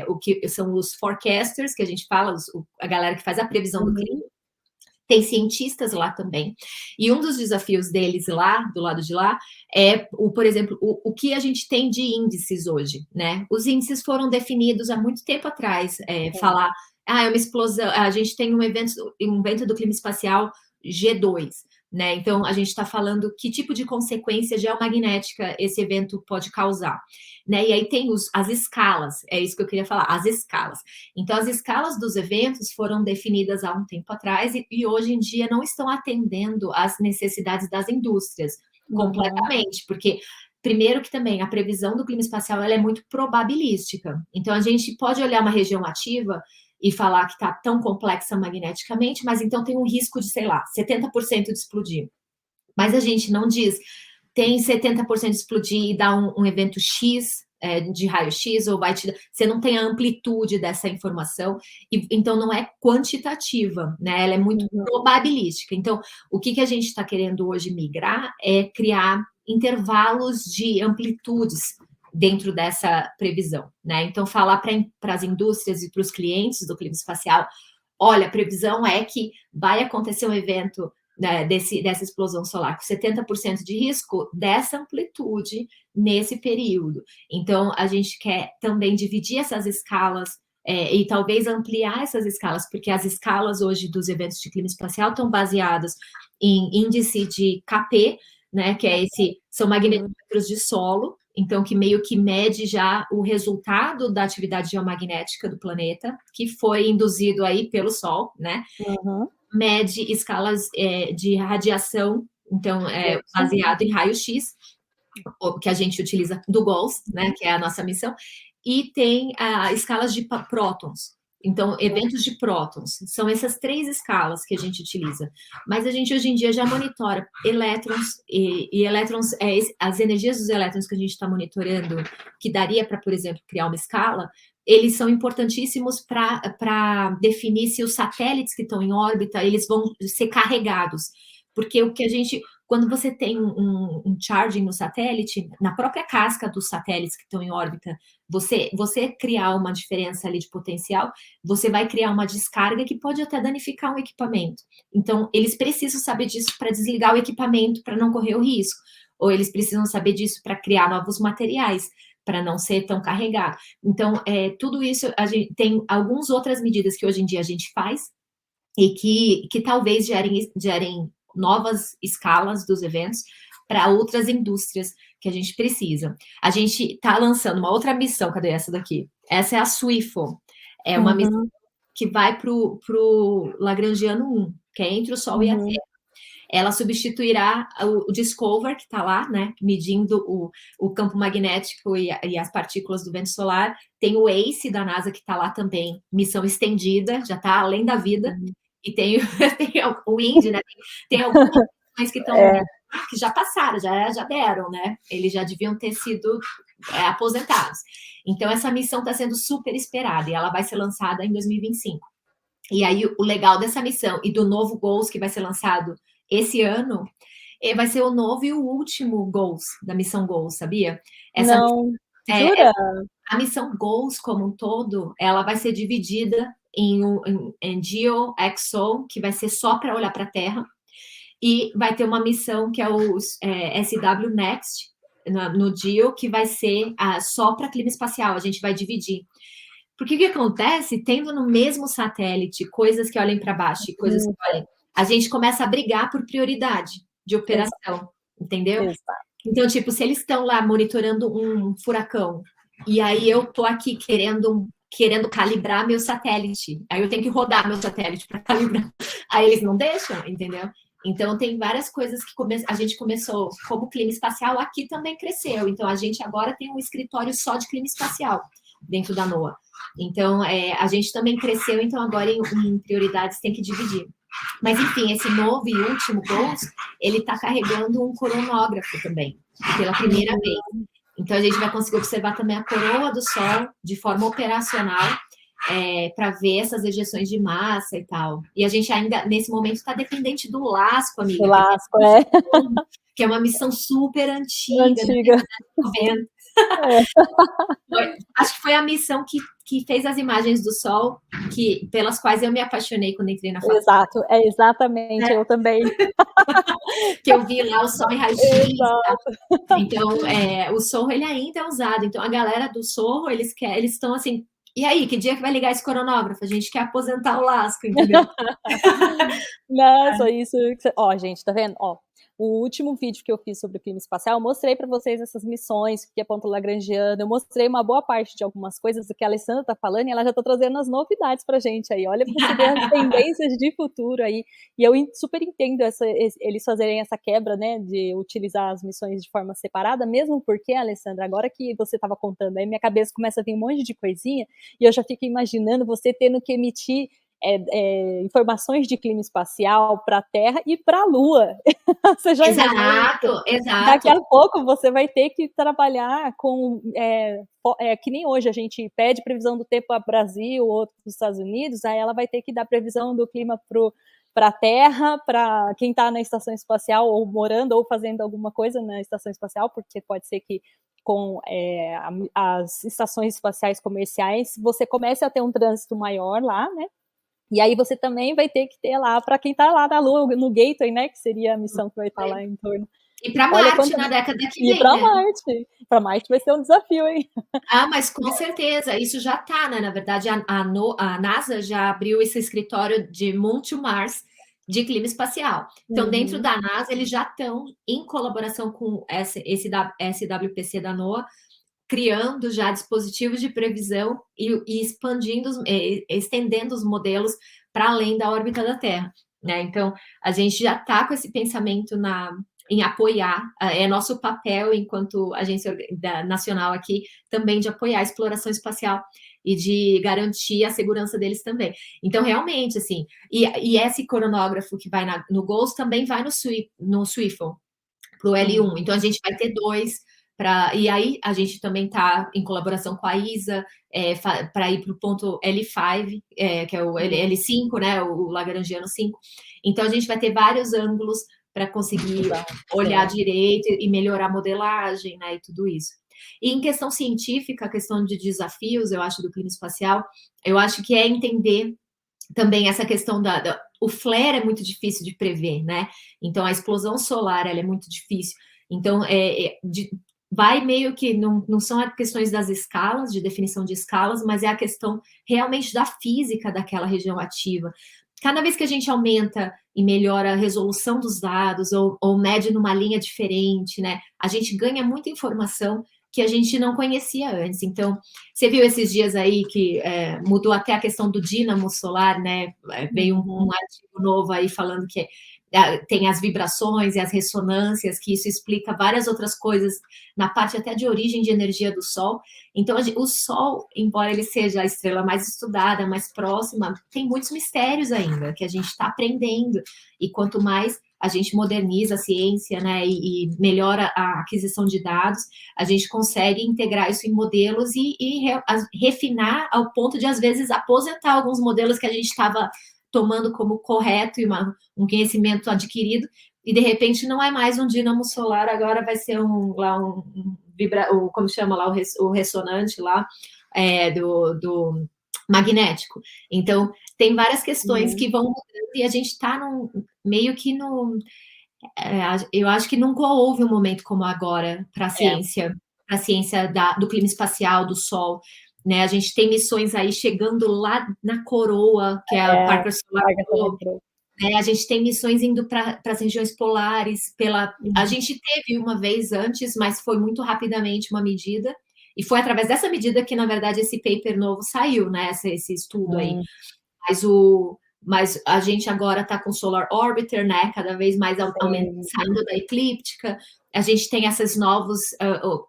o que são os forecasters, que a gente fala, a galera que faz a previsão do clima. Tem cientistas lá também. E um dos desafios deles lá, do lado de lá, é, por exemplo, o que a gente tem de índices hoje, né? Os índices foram definidos há muito tempo atrás, falar, é uma explosão, a gente tem um evento do clima espacial G2, né? Então, a gente está falando que tipo de consequência geomagnética esse evento pode causar, né? E aí tem as escalas, é isso que eu queria falar, as escalas. Então, as escalas dos eventos foram definidas há um tempo atrás e hoje em dia não estão atendendo às necessidades das indústrias completamente, porque primeiro que também a previsão do clima espacial ela é muito probabilística. Então, a gente pode olhar uma região ativa e falar que está tão complexa magneticamente, mas então tem um risco de, sei lá, 70% de explodir. Mas a gente não diz, tem 70% de explodir e dá um evento X de raio-x, ou você não tem a amplitude dessa informação, e então não é quantitativa, né? Ela é muito probabilística. Então, o que a gente está querendo hoje migrar é criar intervalos de amplitudes dentro dessa previsão, né? Então, falar para as indústrias e para os clientes do clima espacial, olha, a previsão é que vai acontecer um evento, né, dessa explosão solar com 70% de risco dessa amplitude nesse período. Então, a gente quer também dividir essas escalas e talvez ampliar essas escalas, porque as escalas hoje dos eventos de clima espacial estão baseadas em índice de KP, né, que são magnetómetros de solo, então que meio que mede já o resultado da atividade geomagnética do planeta, que foi induzido aí pelo Sol, né? Mede escalas de radiação, então baseado em raio-x, que a gente utiliza do GOES, né, que é a nossa missão, e tem escalas de prótons. Então, eventos de prótons, são essas 3 escalas que a gente utiliza. Mas a gente, hoje em dia, já monitora elétrons, e elétrons, as energias dos elétrons que a gente está monitorando, que daria para, por exemplo, criar uma escala, eles são importantíssimos para definir se os satélites que estão em órbita, eles vão ser carregados. Porque o que a gente... Quando você tem um charging no satélite, na própria casca dos satélites que estão em órbita, você criar uma diferença ali de potencial, você vai criar uma descarga que pode até danificar um equipamento. Então, eles precisam saber disso para desligar o equipamento, para não correr o risco. Ou eles precisam saber disso para criar novos materiais, para não ser tão carregado. Então, tudo isso, a gente tem algumas outras medidas que hoje em dia a gente faz e que talvez gerem novas escalas dos eventos para outras indústrias que a gente precisa. A gente está lançando uma outra missão, cadê essa daqui? Essa é a SWIFO, é uma missão que vai para o Lagrangiano 1, que é entre o Sol e a Terra. Ela substituirá o Discover, que está lá, né, medindo o campo magnético e as partículas do vento solar. Tem o ACE da NASA, que está lá também, missão estendida, já está além da vida. E tem o INDE, né? Tem algumas missões que estão que já passaram, já deram, né? Eles já deviam ter sido aposentados. Então, essa missão está sendo super esperada e ela vai ser lançada em 2025. E aí, o legal dessa missão e do novo GOES que vai ser lançado esse ano, vai ser o novo e o último GOES, da missão GOES, sabia? Não, jura? A missão GOES como um todo, ela vai ser dividida em GEO, EXO, que vai ser só para olhar para a Terra, e vai ter uma missão que é o SW Next, no GEO, que vai ser só para clima espacial, a gente vai dividir. Porque o que acontece, tendo no mesmo satélite coisas que olhem para baixo e coisas que olhem, a gente começa a brigar por prioridade de operação, entendeu? Então, tipo, se eles estão lá monitorando um furacão, e aí eu tô aqui querendo calibrar meu satélite, aí eu tenho que rodar meu satélite para calibrar, aí eles não deixam, entendeu? Então, tem várias coisas que a gente começou, como clima espacial, aqui também cresceu. Então, a gente agora tem um escritório só de clima espacial dentro da NOAA. Então, a gente também cresceu, então agora em prioridades tem que dividir. Mas, enfim, esse novo e último GOES, ele está carregando um coronógrafo também, pela primeira vez. Então, a gente vai conseguir observar também a coroa do Sol de forma operacional, para ver essas ejeções de massa e tal. E a gente ainda, nesse momento, está dependente do LASCO, amiga. Do LASCO, que é uma missão super antiga. Antiga. Acho que foi a missão que fez as imagens do Sol, pelas quais eu me apaixonei quando entrei na faculdade. Exato, exatamente, eu também. Que eu vi lá o Sol em raio-x. Então, o Sorro, ele ainda é usado. Então, a galera do Sorro, eles estão assim, e aí, que dia que vai ligar esse coronógrafo? A gente quer aposentar o LASCO, entendeu? Nossa, isso... Ó, gente, tá vendo? Ó, o último vídeo que eu fiz sobre o clima espacial, eu mostrei para vocês essas missões, que é ponto lagrangiano, eu mostrei uma boa parte de algumas coisas que a Alessandra tá falando, e ela já tá trazendo as novidades pra gente aí. Olha pra você ver as tendências de futuro aí. E eu super entendo eles fazerem essa quebra, né, de utilizar as missões de forma separada, mesmo porque, Alessandra, agora que você tava contando, aí minha cabeça começa a vir um monte de coisinha, e eu já fico imaginando você tendo que emitir informações de clima espacial para a Terra e para a Lua. Você já exato. Daqui a pouco você vai ter que trabalhar com... que nem hoje a gente pede previsão do tempo para o Brasil ou para os Estados Unidos, aí ela vai ter que dar previsão do clima para a Terra, para quem está na estação espacial ou morando ou fazendo alguma coisa na estação espacial, porque pode ser que com as estações espaciais comerciais você comece a ter um trânsito maior lá, né? E aí você também vai ter que ter lá, para quem está lá na Lua, no Gateway, né, que seria a missão que vai estar lá em torno. E para Marte na década que vem, E para Marte. Para Marte vai ser um desafio, hein? Mas com certeza, isso já está, né? Na verdade, a NASA já abriu esse escritório de Moon to Mars de clima espacial. Então, dentro da NASA, eles já estão em colaboração com esse SWPC da NOAA, criando já dispositivos de previsão e estendendo os modelos para além da órbita da Terra, né? Então, a gente já está com esse pensamento em apoiar, é nosso papel enquanto agência nacional aqui, também de apoiar a exploração espacial e de garantir a segurança deles também. Então, realmente, assim, e esse coronógrafo que vai no GOES também vai no SWIFL, para o L1. Então, a gente vai ter 2. E aí a gente também está em colaboração com a ISA para ir para o ponto L5, que é o L5, né, o Lagrangiano 5. Então a gente vai ter vários ângulos para conseguir olhar direito e melhorar a modelagem, né, e tudo isso. E em questão científica, a questão de desafios, eu acho, do clima espacial, eu acho que é entender também essa questão o flare é muito difícil de prever, né? Então a explosão solar ela é muito difícil. Então vai meio que não são as questões das escalas, de definição de escalas, mas é a questão realmente da física daquela região ativa. Cada vez que a gente aumenta e melhora a resolução dos dados ou mede numa linha diferente, né, a gente ganha muita informação que a gente não conhecia antes. Então, você viu esses dias aí que mudou até a questão do dínamo solar, né? Veio um artigo novo aí falando que tem as vibrações e as ressonâncias, que isso explica várias outras coisas na parte até de origem de energia do Sol. Então, o Sol, embora ele seja a estrela mais estudada, mais próxima, tem muitos mistérios ainda que a gente está aprendendo. E quanto mais a gente moderniza a ciência, né, e melhora a aquisição de dados, a gente consegue integrar isso em modelos e refinar ao ponto de, às vezes, aposentar alguns modelos que a gente estava tomando como correto e um conhecimento adquirido, e de repente não é mais um dínamo solar, agora vai ser como chama lá, o ressonante lá, do magnético. Então, tem várias questões que vão mudando e a gente está meio que eu acho que nunca houve um momento como agora para a ciência, do clima espacial, do Sol, né? A gente tem missões aí chegando lá na coroa, que é a Parker Solar Probe, né? A gente tem missões indo para as regiões polares. A gente teve uma vez antes, mas foi muito rapidamente uma medida, e foi através dessa medida que, na verdade, esse paper novo saiu, né? Esse estudo aí. Mas mas a gente agora está com Solar Orbiter, né? Cada vez mais Sim. saindo da eclíptica. A gente tem esses novos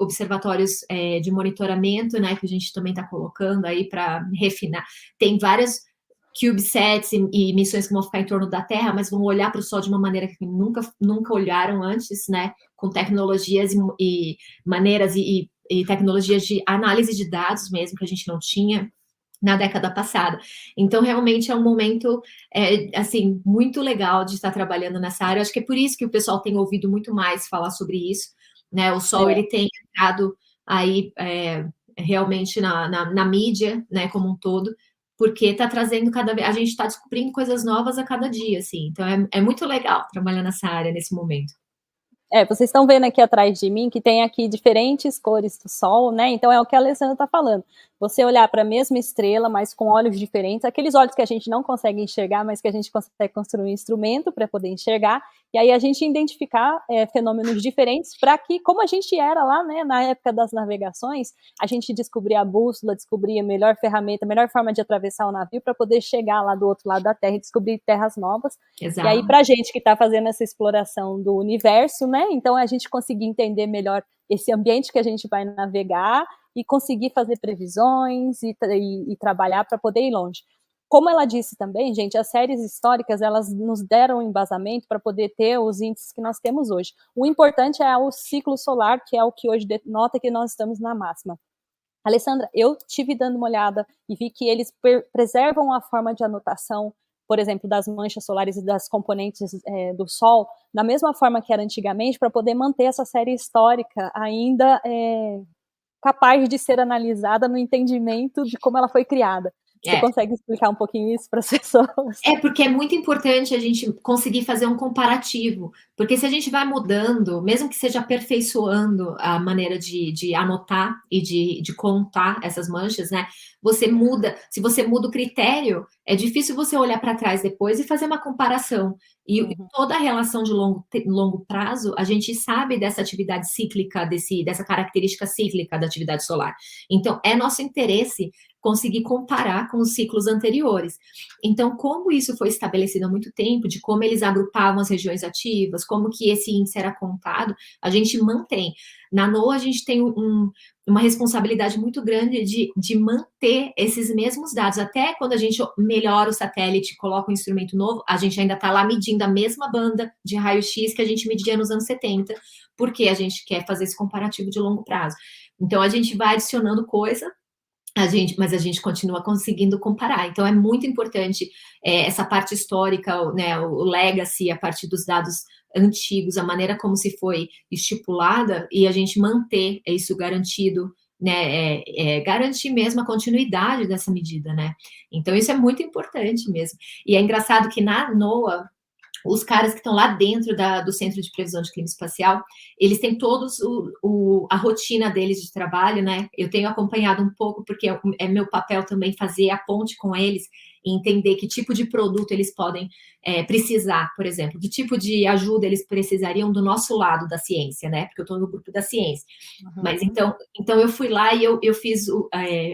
observatórios de monitoramento, né? Que a gente também está colocando aí para refinar. Tem várias CubeSats e missões que vão ficar em torno da Terra, mas vão olhar para o Sol de uma maneira que nunca olharam antes, né? Com tecnologias e maneiras e tecnologias de análise de dados mesmo que a gente não tinha na década passada. Então, realmente é um momento, assim, muito legal de estar trabalhando nessa área. Acho que é por isso que o pessoal tem ouvido muito mais falar sobre isso, né? O Sol, ele tem entrado aí realmente na mídia, né, como um todo, porque está trazendo cada vez... A gente está descobrindo coisas novas a cada dia, assim. Então, é muito legal trabalhar nessa área nesse momento. Vocês estão vendo aqui atrás de mim que tem aqui diferentes cores do Sol, né? Então é o que a Alessandra está falando. Você olhar para a mesma estrela, mas com olhos diferentes, aqueles olhos que a gente não consegue enxergar, mas que a gente consegue construir um instrumento para poder enxergar, e aí a gente identificar fenômenos diferentes para que, como a gente era lá, né, na época das navegações, a gente descobria a bússola, descobria a melhor ferramenta, a melhor forma de atravessar o navio para poder chegar lá do outro lado da Terra e descobrir terras novas. Exato. E aí, para a gente que está fazendo essa exploração do universo, né? Então, a gente conseguir entender melhor esse ambiente que a gente vai navegar e conseguir fazer previsões e trabalhar para poder ir longe. Como ela disse também, gente, as séries históricas, elas nos deram um embasamento para poder ter os índices que nós temos hoje. O importante é o ciclo solar, que é o que hoje denota que nós estamos na máxima. Alessandra, eu tive dando uma olhada e vi que eles preservam a forma de anotação, por exemplo, das manchas solares e das componentes do Sol, da mesma forma que era antigamente, para poder manter essa série histórica ainda capaz de ser analisada no entendimento de como ela foi criada. Você consegue explicar um pouquinho isso para as pessoas? Porque é muito importante a gente conseguir fazer um comparativo, porque se a gente vai mudando, mesmo que seja aperfeiçoando a maneira de anotar e de contar essas manchas, né? Você muda, se você muda o critério, é difícil você olhar para trás depois e fazer uma comparação. E toda a relação de longo prazo, a gente sabe dessa atividade cíclica, dessa característica cíclica da atividade solar. Então, é nosso interesse conseguir comparar com os ciclos anteriores. Então, como isso foi estabelecido há muito tempo, de como eles agrupavam as regiões ativas, como que esse índice era contado, a gente mantém. Na NOAA, a gente tem uma responsabilidade muito grande de manter esses mesmos dados. Até quando a gente melhora o satélite, coloca um instrumento novo, a gente ainda está lá medindo a mesma banda de raio-x que a gente media nos anos 70, porque a gente quer fazer esse comparativo de longo prazo. Então, a gente vai adicionando coisa, mas a gente continua conseguindo comparar. Então, é muito importante essa parte histórica, né, o legacy, a partir dos dados antigos, a maneira como se foi estipulada, e a gente manter isso garantido, né, garantir mesmo a continuidade dessa medida, né? Então, isso é muito importante mesmo. E é engraçado que na NOAA, os caras que estão lá dentro do Centro de Previsão de Clima Espacial, eles têm todos a rotina deles de trabalho, né? Eu tenho acompanhado um pouco, porque é meu papel também fazer a ponte com eles e entender que tipo de produto eles podem precisar, por exemplo, que tipo de ajuda eles precisariam do nosso lado da ciência, né? Porque eu estou no grupo da ciência. Mas então eu fui lá e eu fiz,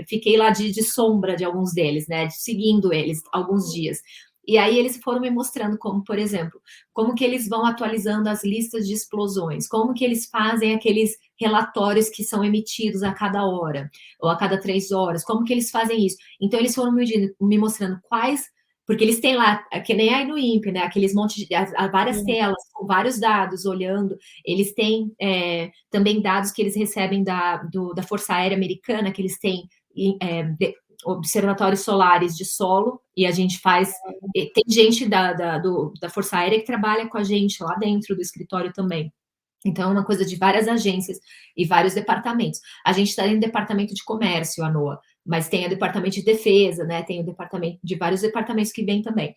fiquei lá de sombra de alguns deles, né? Seguindo eles alguns dias. E aí eles foram me mostrando como, por exemplo, como que eles vão atualizando as listas de explosões, como que eles fazem aqueles relatórios que são emitidos a cada hora, ou a cada 3 horas, como que eles fazem isso. Então, eles foram me mostrando quais, porque eles têm lá, que nem aí no INPE, né, aqueles montes de várias telas, com vários dados, olhando, eles têm também dados que eles recebem da Força Aérea Americana, que eles têm observatórios solares de solo, e a gente faz... Tem gente da Força Aérea que trabalha com a gente lá dentro do escritório também. Então, é uma coisa de várias agências e vários departamentos. A gente está em departamento de comércio, a NOAA, mas tem o departamento de defesa, né? Tem o departamento de vários departamentos que vêm também.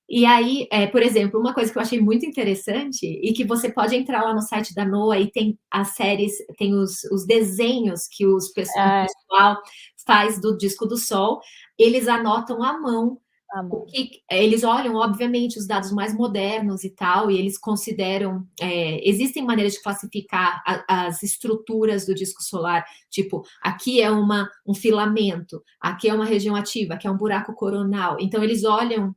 E aí, por exemplo, uma coisa que eu achei muito interessante e que você pode entrar lá no site da NOAA e tem as séries, tem os desenhos que o pessoal faz do disco do Sol, eles anotam à mão Amor. Eles olham, obviamente, os dados mais modernos e tal, e eles consideram, existem maneiras de classificar as estruturas do disco solar, tipo, aqui é um filamento, aqui é uma região ativa, aqui é um buraco coronal. Então, eles olham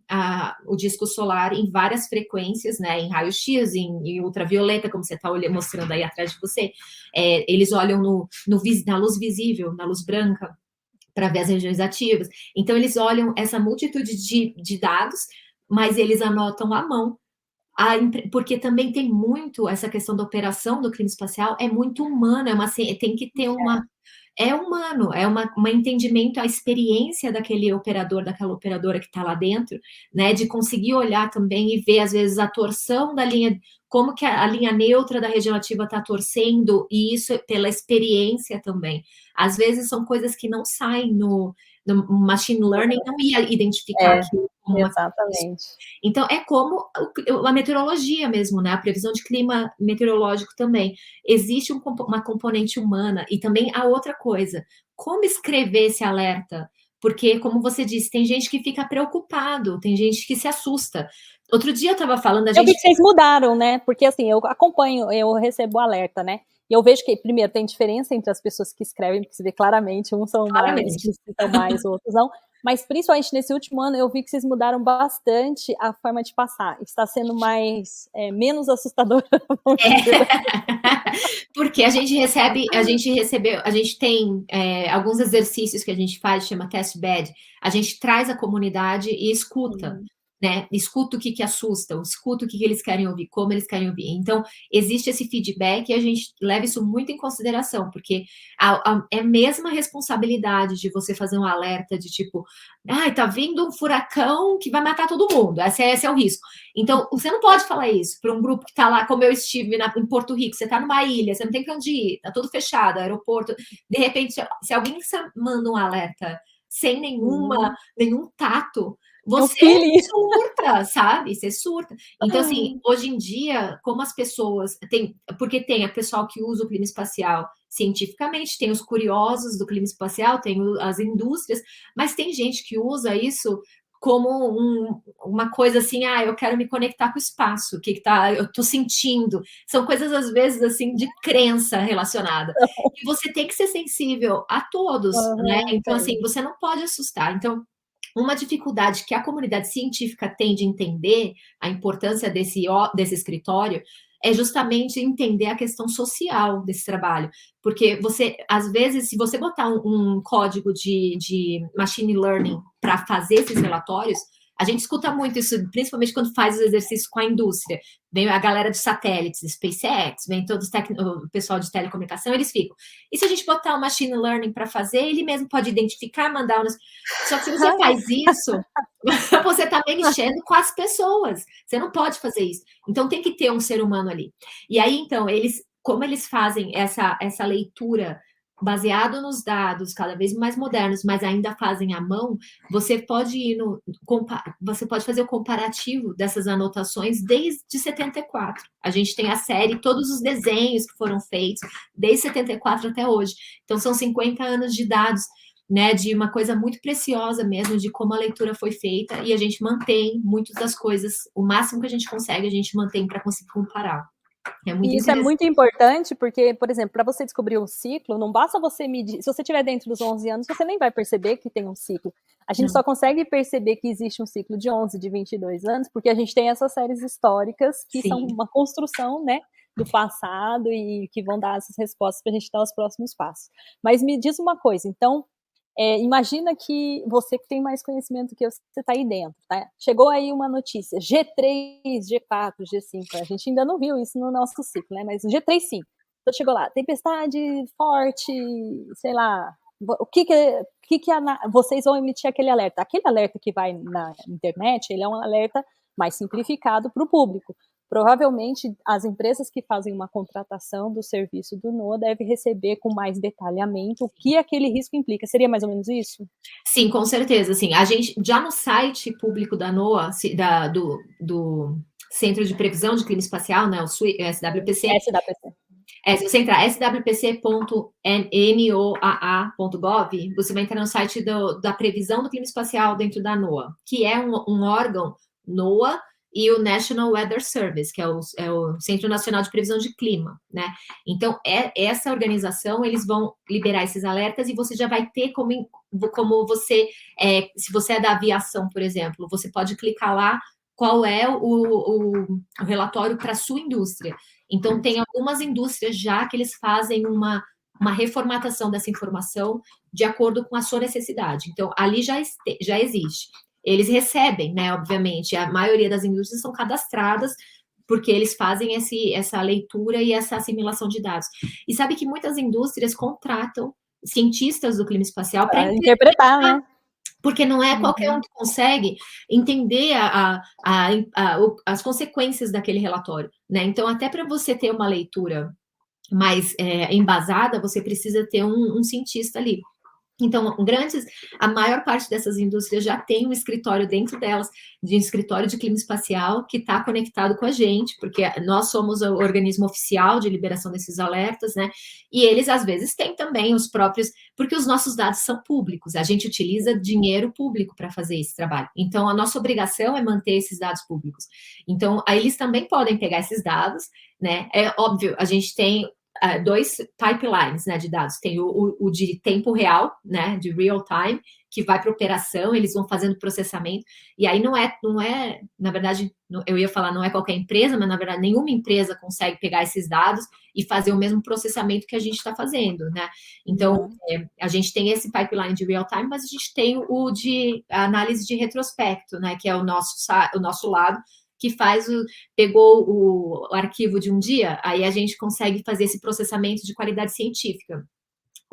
o disco solar em várias frequências, né, em raio-x, em ultravioleta, como você está mostrando aí atrás de você. Eles olham na luz visível, na luz branca, para ver as regiões ativas. Então, eles olham essa multitude de dados, mas eles anotam à mão, porque também tem muito essa questão da operação do crime espacial, é muito humana, tem que ter é humano, é um entendimento, a experiência daquele operador, daquela operadora que está lá dentro, né, de conseguir olhar também e ver, às vezes, a torção da linha, como que a linha neutra da região ativa está torcendo, e isso pela experiência também. Às vezes são coisas que não saem no machine learning, não ia identificar aquilo como uma... Exatamente. Então, é como a meteorologia mesmo, né? A previsão de clima meteorológico também. Existe uma componente humana. E também a outra coisa, como escrever esse alerta? Porque, como você disse, tem gente que fica preocupado, tem gente que se assusta. Outro dia eu estava falando, Eu vi que vocês mudaram, né? Porque assim, eu acompanho, eu recebo alerta, né? E eu vejo que, primeiro, tem diferença entre as pessoas que escrevem, porque você vê claramente, uns são mais, explicitam mais, outros não. Mas, principalmente nesse último ano, eu vi que vocês mudaram bastante a forma de passar. Está sendo menos assustadora. Porque a gente tem alguns exercícios que a gente faz, chama test bed. A gente traz a comunidade e escuta. Né? Escuta o que assusta, escuta o que eles querem ouvir, como eles querem ouvir. Então, existe esse feedback e a gente leva isso muito em consideração, porque é a mesma responsabilidade de você fazer um alerta de tipo, tá vindo um furacão que vai matar todo mundo, esse é o risco. Então, você não pode falar isso para um grupo que está lá, como eu estive em Porto Rico, você está numa ilha, você não tem para onde ir, está tudo fechado, aeroporto. De repente, se alguém manda um alerta sem nenhum tato, você surta, sabe? Você surta. Então, assim, hoje em dia, como as pessoas... Porque tem a pessoal que usa o clima espacial cientificamente, tem os curiosos do clima espacial, tem as indústrias, mas tem gente que usa isso como uma coisa assim, eu quero me conectar com o espaço, eu tô sentindo. São coisas, às vezes, assim, de crença relacionada. E você tem que ser sensível a todos, né? Então, assim, você não pode assustar. Então, uma dificuldade que a comunidade científica tem de entender a importância desse escritório é justamente entender a questão social desse trabalho. Porque às vezes, se você botar um código de machine learning para fazer esses relatórios, a gente escuta muito isso, principalmente quando faz os exercícios com a indústria. Vem a galera dos satélites, SpaceX, vem todo o pessoal de telecomunicação, eles ficam. E se a gente botar o machine learning para fazer, ele mesmo pode identificar, mandar... Só que se você faz isso, você está mexendo com as pessoas. Você não pode fazer isso. Então, tem que ter um ser humano ali. E aí, então, como eles fazem essa leitura baseado nos dados cada vez mais modernos, mas ainda fazem à mão, você pode fazer o comparativo dessas anotações desde 74. A gente tem a série, todos os desenhos que foram feitos desde 74 até hoje. Então, são 50 anos de dados, né, de uma coisa muito preciosa mesmo, de como a leitura foi feita, e a gente mantém muitas das coisas, o máximo que a gente consegue, a gente mantém para conseguir comparar. E isso é muito importante, porque, por exemplo, para você descobrir um ciclo, não basta você medir. Se você estiver dentro dos 11 anos, você nem vai perceber que tem um ciclo. A gente só consegue perceber que existe um ciclo de 11, de 22 anos, porque a gente tem essas séries históricas que são uma construção, né, do passado e que vão dar essas respostas para a gente dar os próximos passos. Mas me diz uma coisa, então, imagina que você que tem mais conhecimento que eu, você está aí dentro, tá? Chegou aí uma notícia, G3, G4, G5, a gente ainda não viu isso no nosso ciclo, né? Mas G3 sim. Então chegou lá, tempestade forte, sei lá, vocês vão emitir aquele alerta. Aquele alerta que vai na internet, ele é um alerta mais simplificado para o público. Provavelmente, as empresas que fazem uma contratação do serviço do NOAA devem receber com mais detalhamento o que aquele risco implica. Seria mais ou menos isso? Sim, com certeza. Sim. A gente, já no site público da NOAA, do Centro de Previsão de Clima Espacial, né, o SWPC, Se você entrar swpc.noaa.gov, você vai entrar no site da previsão do clima espacial dentro da NOAA, que é um órgão NOAA e o National Weather Service, que é o Centro Nacional de Previsão de Clima, né? Então, essa organização, eles vão liberar esses alertas e você já vai ter como você, se você é da aviação, por exemplo, você pode clicar lá qual é o relatório para a sua indústria. Então, tem algumas indústrias já que eles fazem uma reformatação dessa informação de acordo com a sua necessidade. Então, ali já existe. Eles recebem, né, obviamente, a maioria das indústrias são cadastradas porque eles fazem essa leitura e essa assimilação de dados. E sabe que muitas indústrias contratam cientistas do clima espacial para interpretar, né? Porque não é qualquer um que consegue entender as consequências daquele relatório, né? Então, até para você ter uma leitura mais embasada, você precisa ter um cientista ali. Então, a maior parte dessas indústrias já tem um escritório dentro delas, de um escritório de clima espacial que está conectado com a gente, porque nós somos o organismo oficial de liberação desses alertas, né? E eles, às vezes, têm também os próprios, porque os nossos dados são públicos, a gente utiliza dinheiro público para fazer esse trabalho. Então, a nossa obrigação é manter esses dados públicos. Então, aí eles também podem pegar esses dados, né? É óbvio, a gente tem dois pipelines, né, de dados. Tem o de tempo real, né, de real time, que vai para operação, eles vão fazendo processamento, e aí não é, na verdade, eu ia falar, não é qualquer empresa, mas na verdade nenhuma empresa consegue pegar esses dados e fazer o mesmo processamento que a gente está fazendo, né? Então, a gente tem esse pipeline de real time, mas a gente tem o de análise de retrospecto, né, que é o nosso lado, que pegou o arquivo de um dia, aí a gente consegue fazer esse processamento de qualidade científica.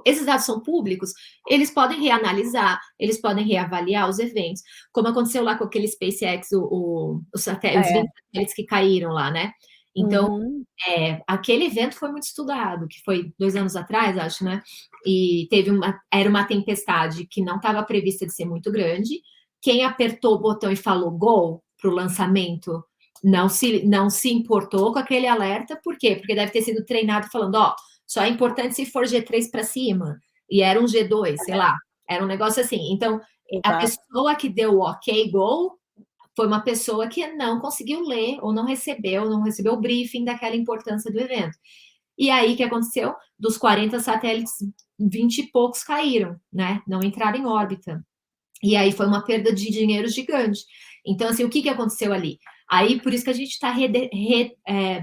Esses dados são públicos, eles podem reanalisar, eles podem reavaliar os eventos, como aconteceu lá com aquele SpaceX, os 20 satélites que caíram lá, né? Então, aquele evento foi muito estudado, que foi 2 anos atrás, acho, né? E era uma tempestade que não estava prevista de ser muito grande. Quem apertou o botão e falou go para o lançamento não se importou com aquele alerta, por quê? Porque deve ter sido treinado falando, só é importante se for G3 para cima, e era um G2, sei lá, era um negócio assim. Então, a pessoa que deu o ok, go, foi uma pessoa que não conseguiu ler, ou não recebeu o briefing daquela importância do evento. E aí, o que aconteceu? Dos 40 satélites, 20 e poucos caíram, né? Não entraram em órbita. E aí foi uma perda de dinheiro gigante. Então, assim, o que aconteceu ali? Aí, por isso que a gente está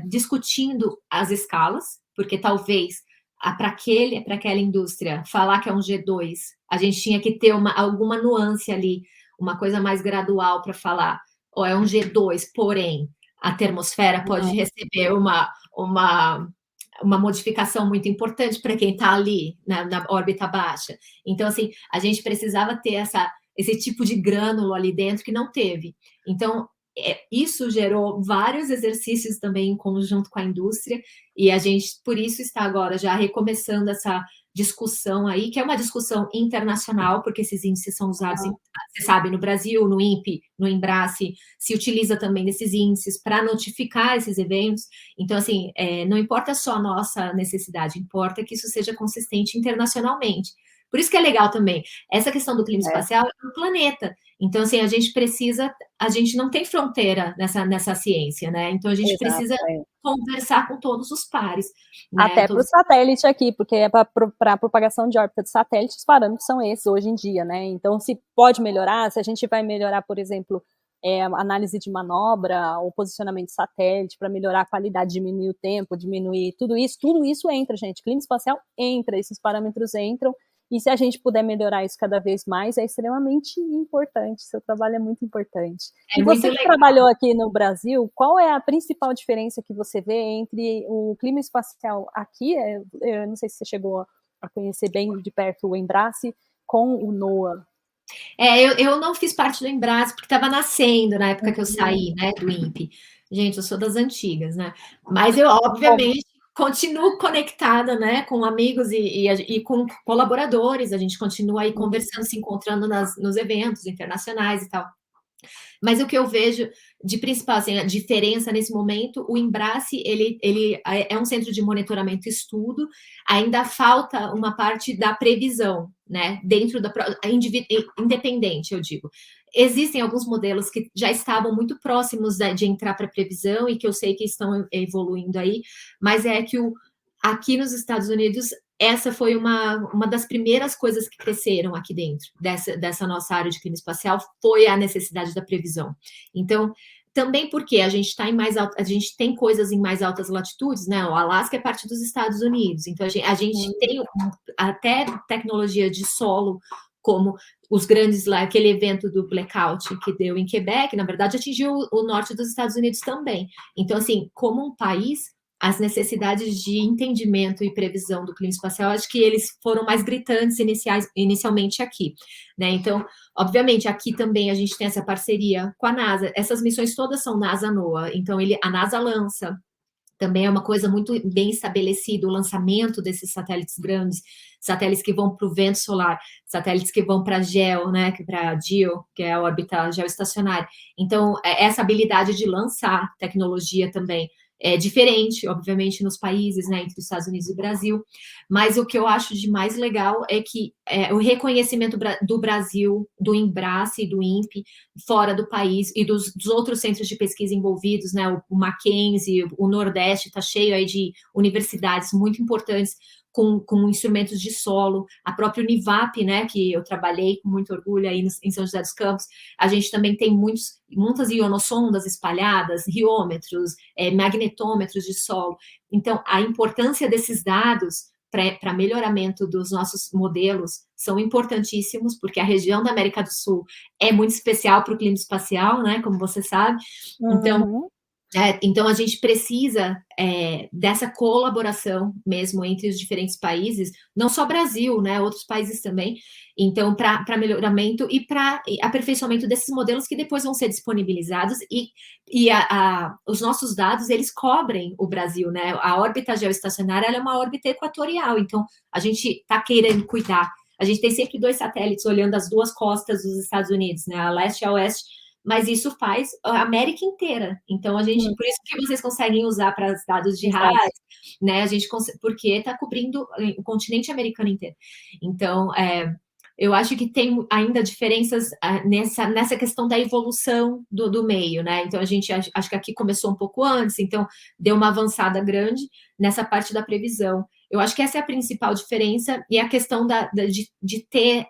discutindo as escalas, porque talvez para aquela indústria falar que é um G2, a gente tinha que ter alguma nuance ali, uma coisa mais gradual para falar, ou é um G2, porém, a termosfera pode receber uma modificação muito importante para quem está ali na órbita baixa. Então, assim, a gente precisava ter esse tipo de grânulo ali dentro que não teve. Então, isso gerou vários exercícios também em conjunto com a indústria, e a gente, por isso, está agora já recomeçando essa discussão aí, que é uma discussão internacional, porque esses índices são usados, você sabe, no Brasil, no INPE, no Embrace, se utiliza também desses índices para notificar esses eventos. Então, assim, não importa só a nossa necessidade, importa que isso seja consistente internacionalmente. Por isso que é legal também. Essa questão do clima espacial é um planeta. Então, assim, a gente não tem fronteira nessa ciência, né? Então, a gente precisa conversar com todos os pares. Né? Até para o satélite aqui, porque é para a propagação de órbita de satélite, os parâmetros são esses hoje em dia, né? Então, se pode melhorar, se a gente vai melhorar, por exemplo, análise de manobra, o posicionamento de satélite, para melhorar a qualidade, diminuir o tempo, diminuir tudo isso entra, gente. Clima espacial entra, esses parâmetros entram. E se a gente puder melhorar isso cada vez mais, é extremamente importante. Seu trabalho é muito importante. E você que trabalhou aqui no Brasil, qual é a principal diferença que você vê entre o clima espacial aqui, eu não sei se você chegou a conhecer bem de perto o Embrace, com o NOAA? Eu não fiz parte do Embrace, porque estava nascendo na época que eu saí, né, do INPE. Gente, eu sou das antigas, né? Mas eu, obviamente, continuo conectada, né, com amigos e com colaboradores, a gente continua aí conversando, se encontrando nos eventos internacionais e tal. Mas o que eu vejo de principal, assim, a diferença nesse momento, o Embrace, ele é um centro de monitoramento e estudo, ainda falta uma parte da previsão, né, dentro da independente, eu digo. Existem alguns modelos que já estavam muito próximos de entrar para previsão e que eu sei que estão evoluindo aí, mas é que aqui nos Estados Unidos essa foi uma das primeiras coisas que cresceram aqui dentro dessa nossa área de clima espacial, foi a necessidade da previsão. Então, também porque a gente está em mais alta, a gente tem coisas em mais altas latitudes, né? O Alasca é parte dos Estados Unidos, então a gente tem até tecnologia de solo, como os grandes lá, aquele evento do blackout que deu em Quebec, na verdade atingiu o norte dos Estados Unidos também. Então, assim, como um país, as necessidades de entendimento e previsão do clima espacial, acho que eles foram mais gritantes inicialmente aqui, né? Então, obviamente, aqui também a gente tem essa parceria com a NASA. Essas missões todas são NASA-NOAA, então a NASA lança. Também é uma coisa muito bem estabelecida o lançamento desses satélites grandes, satélites que vão para o vento solar, satélites que vão para a GEO, né, para a GEO, que é a órbita geoestacionária. Então, essa habilidade de lançar tecnologia também é diferente, obviamente, nos países, né, entre os Estados Unidos e o Brasil, mas o que eu acho de mais legal é que o reconhecimento do Brasil, do Embrace e do INPE, fora do país, e dos outros centros de pesquisa envolvidos, né, o Mackenzie, o Nordeste está cheio aí de universidades muito importantes com instrumentos de solo, a própria Univap, né, que eu trabalhei com muito orgulho aí em São José dos Campos, a gente também tem muitas ionossondas espalhadas, riômetros, magnetômetros de solo. Então, a importância desses dados para melhoramento dos nossos modelos são importantíssimos, porque a região da América do Sul é muito especial para o clima espacial, né, como você sabe. Então a gente precisa dessa colaboração mesmo entre os diferentes países, não só Brasil, né, outros países também, então para melhoramento e para aperfeiçoamento desses modelos que depois vão ser disponibilizados e os nossos dados, eles cobrem o Brasil, né, a órbita geoestacionária ela é uma órbita equatorial, então a gente está querendo cuidar, a gente tem sempre 2 satélites olhando as 2 costas dos Estados Unidos, né, a leste e a oeste, mas isso faz a América inteira. Então, por isso que vocês conseguem usar para dados de rádio, né? Porque está cobrindo o continente americano inteiro. Então, eu acho que tem ainda diferenças nessa questão da evolução do meio, né? Então, a gente acho que aqui começou um pouco antes, então deu uma avançada grande nessa parte da previsão. Eu acho que essa é a principal diferença, e a questão de ter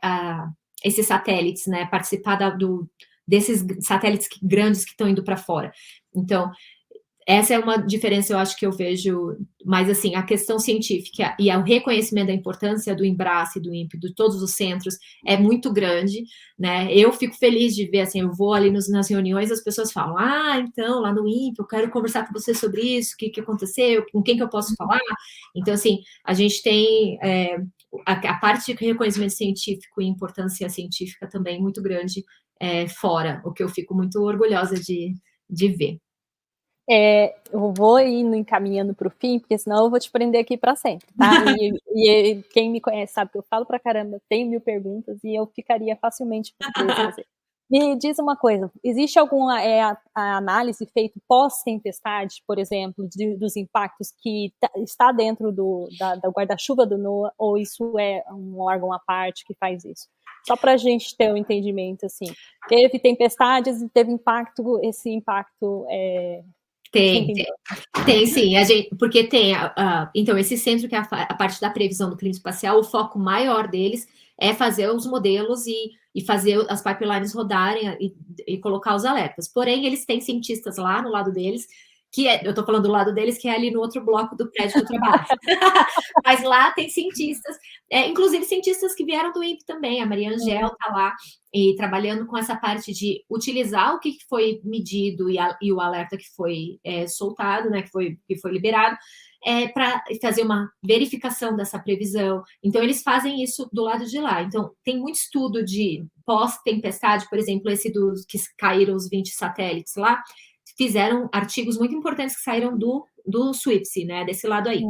esses satélites, né? Participar desses satélites grandes que estão indo para fora. Então, essa é uma diferença, eu acho que eu vejo, mas assim, a questão científica e o reconhecimento da importância do Embrace, do INPE, de todos os centros, é muito grande, né? Eu fico feliz de ver, assim, eu vou ali nas reuniões, as pessoas falam, então, lá no INPE, eu quero conversar com você sobre isso, o que aconteceu, com quem que eu posso falar? Então, assim, a gente tem a parte de reconhecimento científico e importância científica também muito grande fora, o que eu fico muito orgulhosa de ver. Eu vou indo encaminhando para o fim, porque senão eu vou te prender aqui para sempre, tá? E quem me conhece sabe que eu falo para caramba, tenho 1000 perguntas e eu ficaria facilmente presa. Me diz uma coisa, existe alguma a análise feita pós-tempestade, por exemplo, dos impactos que está dentro do guarda-chuva do NOAA, ou isso é um órgão à parte que faz isso? Só para a gente ter um entendimento, assim. Teve tempestades e teve impacto, esse impacto... Tem sim, porque tem, então, esse centro que é a parte da previsão do clima espacial, o foco maior deles é fazer os modelos e fazer as pipelines rodarem e colocar os alertas. Porém, eles têm cientistas lá no lado deles, eu estou falando do lado deles, que é ali no outro bloco do prédio que eu trabalho. Mas lá tem cientistas, inclusive cientistas que vieram do INPE também, a Maria Angel está lá, e trabalhando com essa parte de utilizar o que foi medido e o alerta que foi soltado, né, que foi liberado, para fazer uma verificação dessa previsão. Então, eles fazem isso do lado de lá. Então, tem muito estudo de pós-tempestade, por exemplo, esse dos que caíram os 20 satélites lá, fizeram artigos muito importantes que saíram do SWIFT, né, desse lado aí.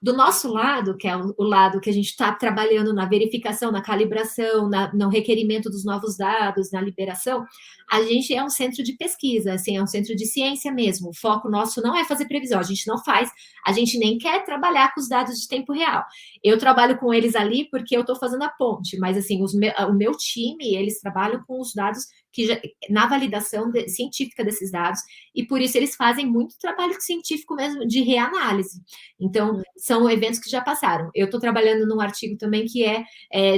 Do nosso lado, que é o lado que a gente está trabalhando na verificação, na calibração, no requerimento dos novos dados, na liberação, a gente é um centro de pesquisa, assim, é um centro de ciência mesmo. O foco nosso não é fazer previsão, a gente não faz, a gente nem quer trabalhar com os dados de tempo real. Eu trabalho com eles ali porque eu estou fazendo a ponte, mas assim, o meu time, eles trabalham com os dados que já, na validação científica desses dados, e por isso eles fazem muito trabalho científico mesmo de reanálise. Então, são eventos que já passaram. Eu estou trabalhando num artigo também que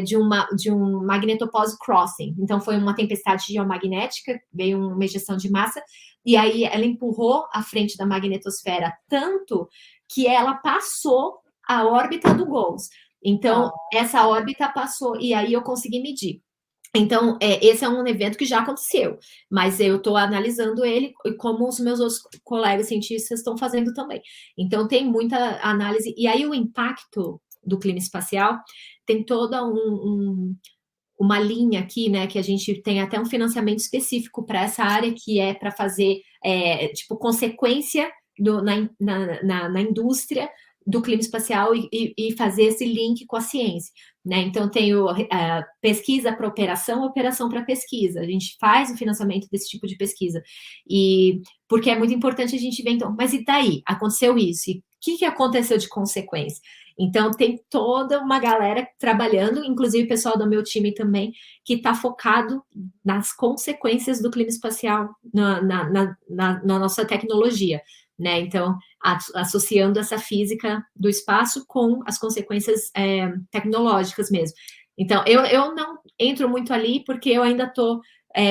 de um magnetopause crossing. Então, foi uma tempestade geomagnética, veio uma ejeção de massa, e aí ela empurrou a frente da magnetosfera tanto que ela passou a órbita do GOES. Então, essa órbita passou, e aí eu consegui medir. Então, esse é um evento que já aconteceu, mas eu estou analisando ele como os meus outros colegas cientistas estão fazendo também. Então, tem muita análise. E aí, o impacto do clima espacial tem toda uma linha aqui, né, que a gente tem até um financiamento específico para essa área, que é para fazer, tipo, consequência na indústria do clima espacial e fazer esse link com a ciência, né? Então, tem pesquisa para operação, operação para pesquisa. A gente faz o financiamento desse tipo de pesquisa. E porque é muito importante a gente ver, então, mas e daí? Aconteceu isso? E o que aconteceu de consequência? Então, tem toda uma galera trabalhando, inclusive o pessoal do meu time também, que está focado nas consequências do clima espacial na nossa tecnologia, né? Então, associando essa física do espaço com as consequências tecnológicas mesmo. Então, eu não entro muito ali porque eu ainda estou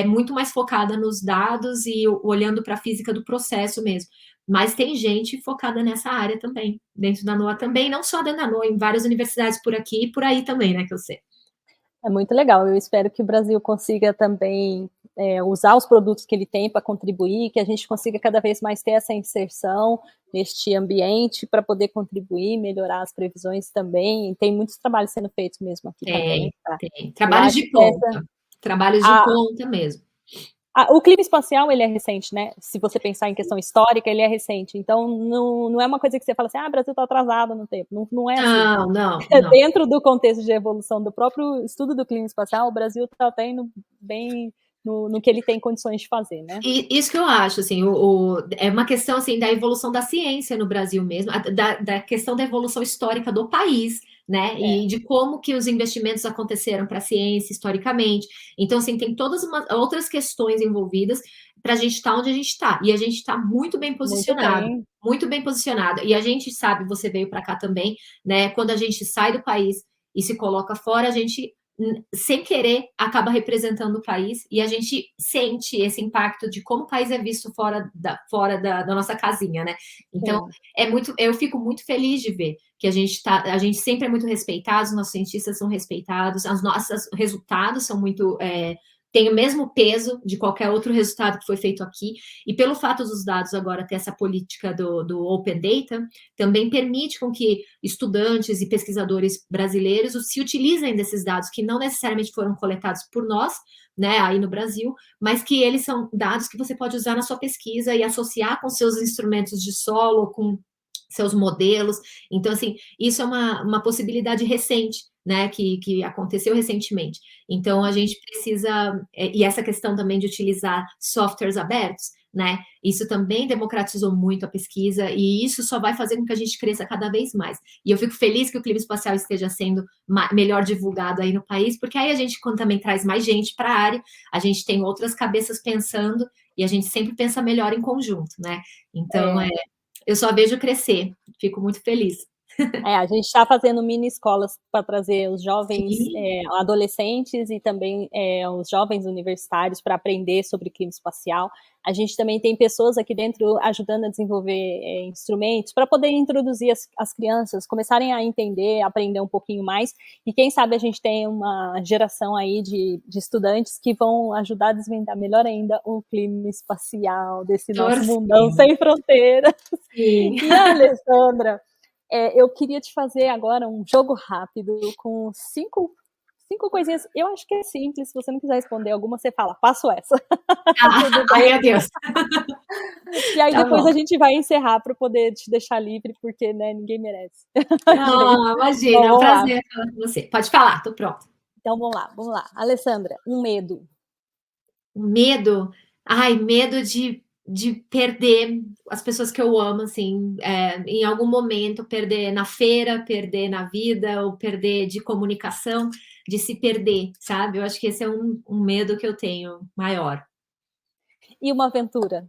muito mais focada nos dados e olhando para a física do processo mesmo. Mas tem gente focada nessa área também, dentro da NOAA também, não só dentro da NOAA, em várias universidades por aqui e por aí também, né, que eu sei. É muito legal, eu espero que o Brasil consiga também usar os produtos que ele tem para contribuir, que a gente consiga cada vez mais ter essa inserção neste ambiente para poder contribuir, melhorar as previsões também, e tem muitos trabalhos sendo feitos mesmo aqui também. Tá? Tem. Trabalhos de ponta, trabalhos de ponta mesmo. O clima espacial, ele é recente, né? Se você pensar em questão histórica, ele é recente. Então, não é uma coisa que você fala assim, o Brasil está atrasado no tempo. Não é assim. Não. Dentro do contexto de evolução do próprio estudo do clima espacial, o Brasil está até indo bem no que ele tem condições de fazer, né? E isso que eu acho, assim, é uma questão, assim, da evolução da ciência no Brasil mesmo, da questão da evolução histórica do país, né, e de como que os investimentos aconteceram para a ciência historicamente. Então, assim, tem todas outras questões envolvidas para a gente estar onde a gente está. E a gente está muito bem posicionado. Muito bem posicionado. E a gente sabe, você veio para cá também, né, quando a gente sai do país e se coloca fora, a gente sem querer, acaba representando o país e a gente sente esse impacto de como o país é visto fora da nossa casinha, né? Então, eu fico muito feliz de ver que a gente sempre é muito respeitado, os nossos cientistas são respeitados, os nossos resultados são muito tem o mesmo peso de qualquer outro resultado que foi feito aqui, e pelo fato dos dados agora ter essa política do Open Data, também permite com que estudantes e pesquisadores brasileiros se utilizem desses dados que não necessariamente foram coletados por nós, né, aí no Brasil, mas que eles são dados que você pode usar na sua pesquisa e associar com seus instrumentos de solo, com seus modelos. Então, assim, isso é uma possibilidade recente, né, que aconteceu recentemente. Então, a gente precisa, e essa questão também de utilizar softwares abertos, né, isso também democratizou muito a pesquisa, e isso só vai fazer com que a gente cresça cada vez mais. E eu fico feliz que o clima espacial esteja sendo melhor divulgado aí no país, porque aí a gente, quando também traz mais gente para a área, a gente tem outras cabeças pensando, e a gente sempre pensa melhor em conjunto, né? Então, eu só vejo crescer, fico muito feliz. A gente está fazendo mini escolas para trazer os jovens adolescentes e também os jovens universitários para aprender sobre clima espacial. A gente também tem pessoas aqui dentro ajudando a desenvolver instrumentos para poder introduzir as crianças, começarem a entender, aprender um pouquinho mais, e quem sabe a gente tem uma geração aí de estudantes que vão ajudar a desvendar melhor ainda o clima espacial desse nosso mundão sem fronteiras. Sim. E a Alessandra, eu queria te fazer agora um jogo rápido com cinco 5 coisinhas, eu acho que é simples, se você não quiser responder alguma, você fala: "Passo essa". Tudo Ai, bem. meu Deus. E aí Tá depois a bom. gente vai encerrar para poder te deixar livre, porque, né, ninguém merece a gente. Ah, imagina, Bom, é um vamos lá. prazer falar com você. Pode falar, tô pronta. Então vamos lá. Alessandra, um medo. Medo? Ai, medo de perder as pessoas que eu amo, assim, em algum momento, perder na feira, perder na vida, ou perder de comunicação, de se perder, sabe? Eu acho que esse é um medo que eu tenho maior. E uma aventura?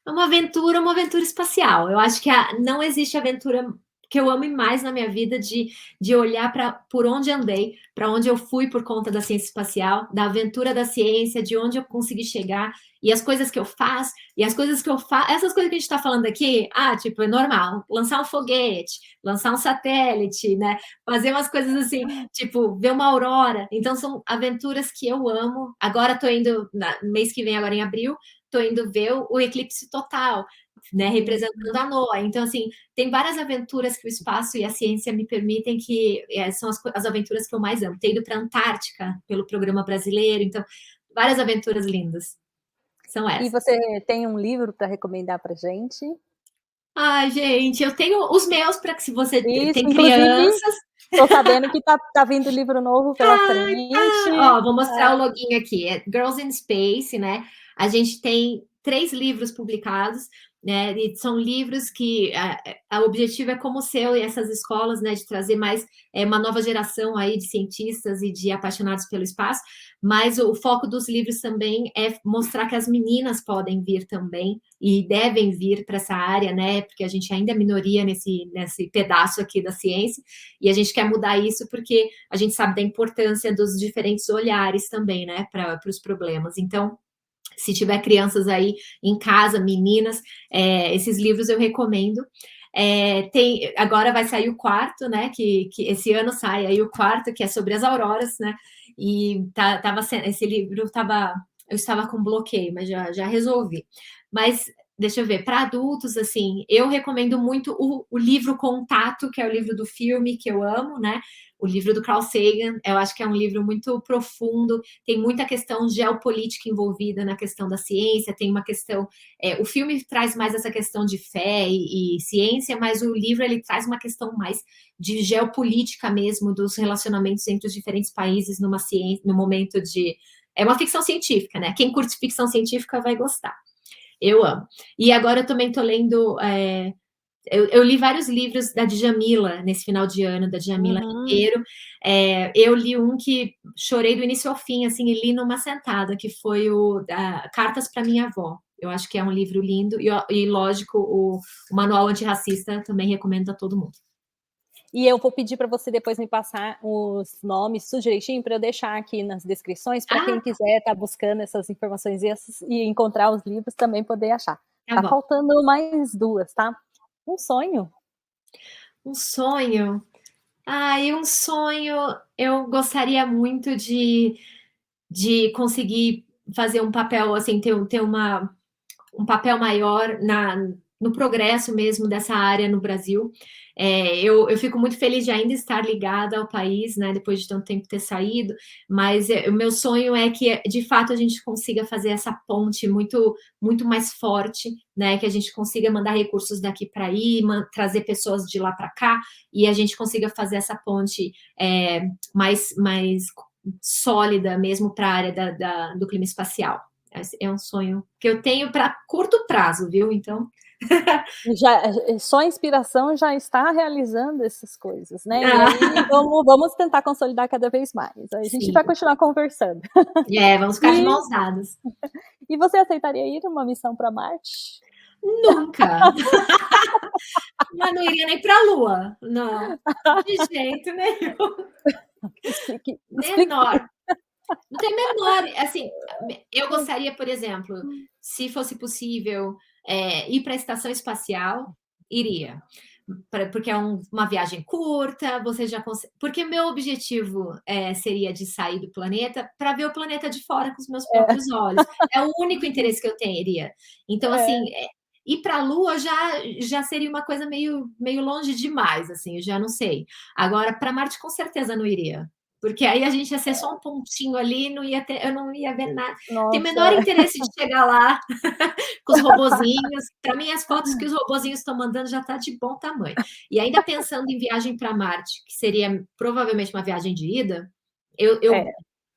É uma aventura espacial. Eu acho que não existe aventura que eu ame mais na minha vida de olhar para por onde andei, para onde eu fui por conta da ciência espacial, da aventura da ciência, de onde eu consegui chegar, e as coisas que eu faço, e as coisas que eu faço, essas coisas que a gente está falando aqui, tipo, é normal, lançar um foguete, lançar um satélite, né? Fazer umas coisas assim, tipo, ver uma aurora. Então, são aventuras que eu amo. Agora estou indo, mês que vem, agora em abril, estou indo ver o eclipse total, né, representando a NOAA. Então, assim, tem várias aventuras que o espaço e a ciência me permitem que são as aventuras que eu mais amo. Ter ido para a Antártica pelo programa brasileiro, então, várias aventuras lindas. São E essas. você tem um livro para recomendar pra gente? Ai, gente, eu tenho os meus para que se você Isso, tem inclusive, crianças. tô sabendo que tá vindo livro novo pela frente. Ó, vou mostrar o login aqui. É Girls in Space, né? A gente tem 3 livros publicados, né? E são livros que o objetivo é como o seu e essas escolas, né? De trazer mais uma nova geração aí de cientistas e de apaixonados pelo espaço. Mas o foco dos livros também é mostrar que as meninas podem vir também e devem vir para essa área, né? Porque a gente ainda é minoria nesse pedaço aqui da ciência e a gente quer mudar isso porque a gente sabe da importância dos diferentes olhares também, né, para os problemas. Então, se tiver crianças aí em casa, meninas, esses livros eu recomendo. Agora vai sair o quarto, né? Que esse ano sai aí o quarto, que é sobre as auroras, né? E esse livro eu estava com bloqueio, mas já resolvi. Mas deixa eu ver, para adultos, assim, eu recomendo muito o livro Contato, que é o livro do filme que eu amo, né? O livro do Carl Sagan, eu acho que é um livro muito profundo, tem muita questão geopolítica envolvida na questão da ciência, tem uma questão. O filme traz mais essa questão de fé e ciência, mas o livro ele traz uma questão mais de geopolítica mesmo, dos relacionamentos entre os diferentes países numa ciência, no momento de. É uma ficção científica, né? Quem curte ficção científica vai gostar. Eu amo. E agora eu também estou lendo. Eu li vários livros da Djamila nesse final de ano, da Djamila Uhum. Ribeiro. Eu li um que chorei do início ao fim, assim, e li numa sentada, que foi o Cartas para Minha Avó. Eu acho que é um livro lindo e lógico, o Manual Antirracista também recomendo a todo mundo. E eu vou pedir para você depois me passar os nomes tudo direitinho para eu deixar aqui nas descrições para quem quiser estar buscando essas informações e encontrar os livros também poder achar. Tá Tá bom. faltando mais 2, tá? Um sonho? Um sonho? Um sonho, eu gostaria muito de conseguir fazer um papel, assim, ter um papel maior no progresso mesmo dessa área no Brasil. Eu fico muito feliz de ainda estar ligada ao país, né, depois de tanto tempo ter saído, mas o meu sonho é que, de fato, a gente consiga fazer essa ponte muito, muito mais forte, né, que a gente consiga mandar recursos daqui para aí, trazer pessoas de lá para cá, e a gente consiga fazer essa ponte mais sólida mesmo para a área do clima espacial. É um sonho que eu tenho para curto prazo, viu? Então. Só a inspiração já está realizando essas coisas, né? E aí vamos tentar consolidar cada vez mais. A gente Sim. vai continuar conversando. Vamos ficar de mãos dadas. E você aceitaria ir uma missão para Marte? Nunca! Mas não iria nem para a Lua, não, de jeito nenhum. Explique por quê. Menor. Não tem menor. Assim, eu gostaria, por exemplo, se fosse possível, ir para a estação espacial, iria. Porque é uma viagem curta, você já consegue. Porque meu objetivo seria de sair do planeta para ver o planeta de fora com os meus próprios olhos. É o único interesse que eu teria. Então, assim, ir para a Lua já seria uma coisa meio longe demais, assim, eu já não sei. Agora, para Marte, com certeza não iria. porque aí a gente ia ser só um pontinho ali, não ia ter, eu não ia ver nada. Tenho o menor Nossa. interesse de chegar lá com os robozinhos. Para mim, as fotos que os robozinhos estão mandando já está de bom tamanho. E ainda pensando em viagem para Marte, que seria provavelmente uma viagem de ida, eu, eu, É.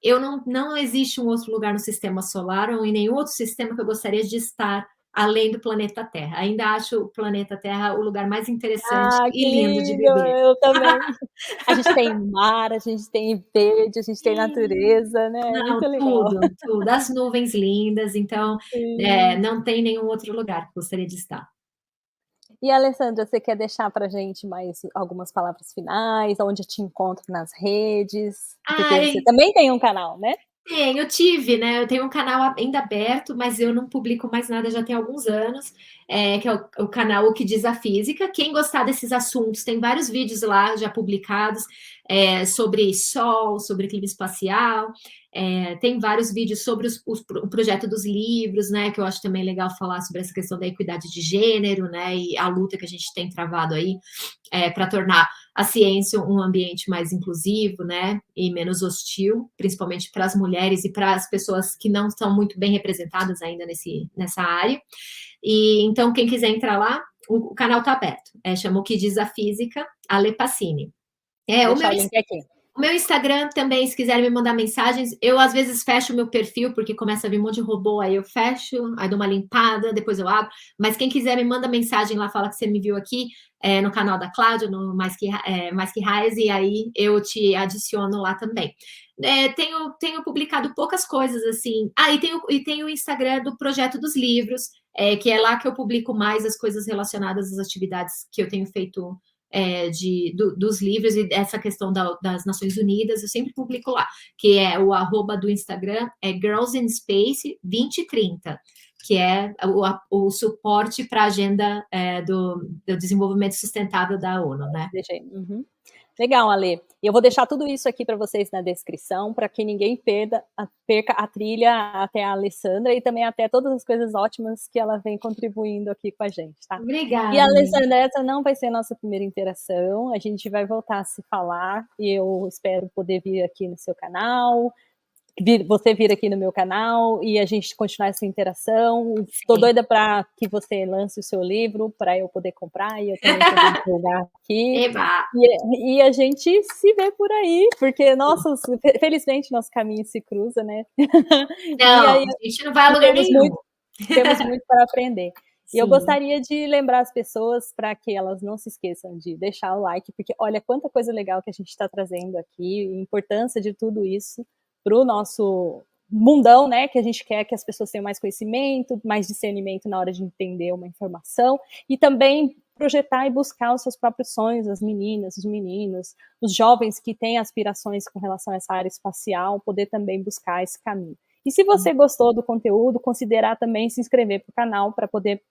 eu não existe um outro lugar no sistema solar ou em nenhum outro sistema que eu gostaria de estar além do planeta Terra. Ainda acho o planeta Terra o lugar mais interessante Ah, que e lindo de lindo! viver. Eu também. A gente tem mar, a gente tem verde, a gente tem natureza, né, é Não, muito legal. tudo, tudo. As nuvens lindas, então, Sim. não tem nenhum outro lugar que eu gostaria de estar. E Alessandra, você quer deixar pra gente mais algumas palavras finais, onde te encontro nas redes? Porque você Ai, também tem um canal, né? eu tive, né? Eu tenho um canal ainda aberto, mas eu não publico mais nada já tem alguns anos, que é o canal O Que Diz a Física. Quem gostar desses assuntos, tem vários vídeos lá já publicados sobre Sol, sobre clima espacial. Tem vários vídeos sobre o projeto dos livros, né? Que eu acho também legal falar sobre essa questão da equidade de gênero, né? E a luta que a gente tem travado aí para tornar a ciência um ambiente mais inclusivo, né, e menos hostil, principalmente para as mulheres e para as pessoas que não estão muito bem representadas ainda nessa área. E então, quem quiser entrar lá, o canal está aberto. Chama O Que Diz a Física, Ale Pacini. Vou O meu deixar o link aqui. o meu Instagram também, se quiserem me mandar mensagens, eu às vezes fecho o meu perfil, porque começa a vir um monte de robô, aí eu fecho, aí dou uma limpada, depois eu abro. Mas quem quiser me manda mensagem lá, fala que você me viu aqui no canal da Cláudia, no Mais Que Raiz, e aí eu te adiciono lá também. Tenho publicado poucas coisas assim. E tem o Instagram do Projeto dos Livros, que é lá que eu publico mais as coisas relacionadas às atividades que eu tenho feito dos livros e dessa questão das Nações Unidas, eu sempre publico lá, que é o arroba do Instagram, é Girls in Space 2030, que é o suporte para a agenda do desenvolvimento sustentável da ONU, né? Deixei. Uhum. Legal, Ale. E eu vou deixar tudo isso aqui para vocês na descrição, para que ninguém perca a trilha até a Alessandra e também até todas as coisas ótimas que ela vem contribuindo aqui com a gente, tá? E Obrigada, amiga. Alessandra, essa não vai ser a nossa primeira interação, a gente vai voltar a se falar e eu espero poder vir aqui no seu canal, você vir aqui no meu canal e a gente continuar essa interação. Estou Sim. doida para que você lance o seu livro para eu poder comprar e eu também poder divulgar aqui. Eba! E a gente se vê por aí, porque, nossa, felizmente nosso caminho se cruza, né? E Não, aí a gente não vai a lugar temos nenhum. muito para aprender. E eu Sim. gostaria de lembrar as pessoas para que elas não se esqueçam de deixar o like, porque olha quanta coisa legal que a gente está trazendo aqui, a importância de tudo isso para o nosso mundão, né? Que a gente quer que as pessoas tenham mais conhecimento, mais discernimento na hora de entender uma informação e também projetar e buscar os seus próprios sonhos, as meninas, os meninos, os jovens que têm aspirações com relação a essa área espacial, poder também buscar esse caminho. E se você gostou do conteúdo, considerar também se inscrever para o canal para poder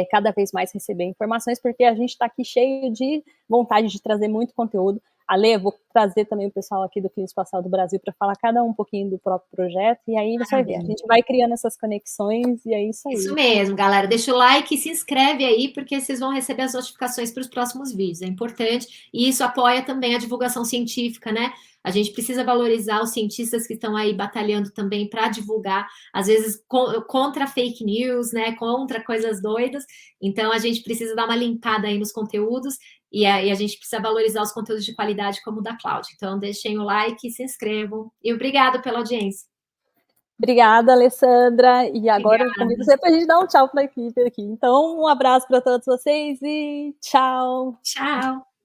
cada vez mais receber informações, porque a gente está aqui cheio de vontade de trazer muito conteúdo. Ale, eu vou trazer também o pessoal aqui do Clima Espacial do Brasil para falar cada um pouquinho do próprio projeto, e aí você vai ver, a Maravilha. gente vai criando essas conexões, e é isso Isso aí. mesmo, galera. Deixa o like e se inscreve aí, porque vocês vão receber as notificações para os próximos vídeos. É importante. E isso apoia também a divulgação científica, né? A gente precisa valorizar os cientistas que estão aí batalhando também para divulgar, às vezes contra fake news, né? Contra coisas doidas. Então a gente precisa dar uma limpada aí nos conteúdos e aí a gente precisa valorizar os conteúdos de qualidade como o da Cláudia. Então deixem o like e se inscrevam. E obrigado pela audiência. Obrigada, Alessandra, e agora eu convido Obrigada. você para a gente dar um tchau para a equipe aqui. Então, um abraço para todos vocês e tchau! Tchau.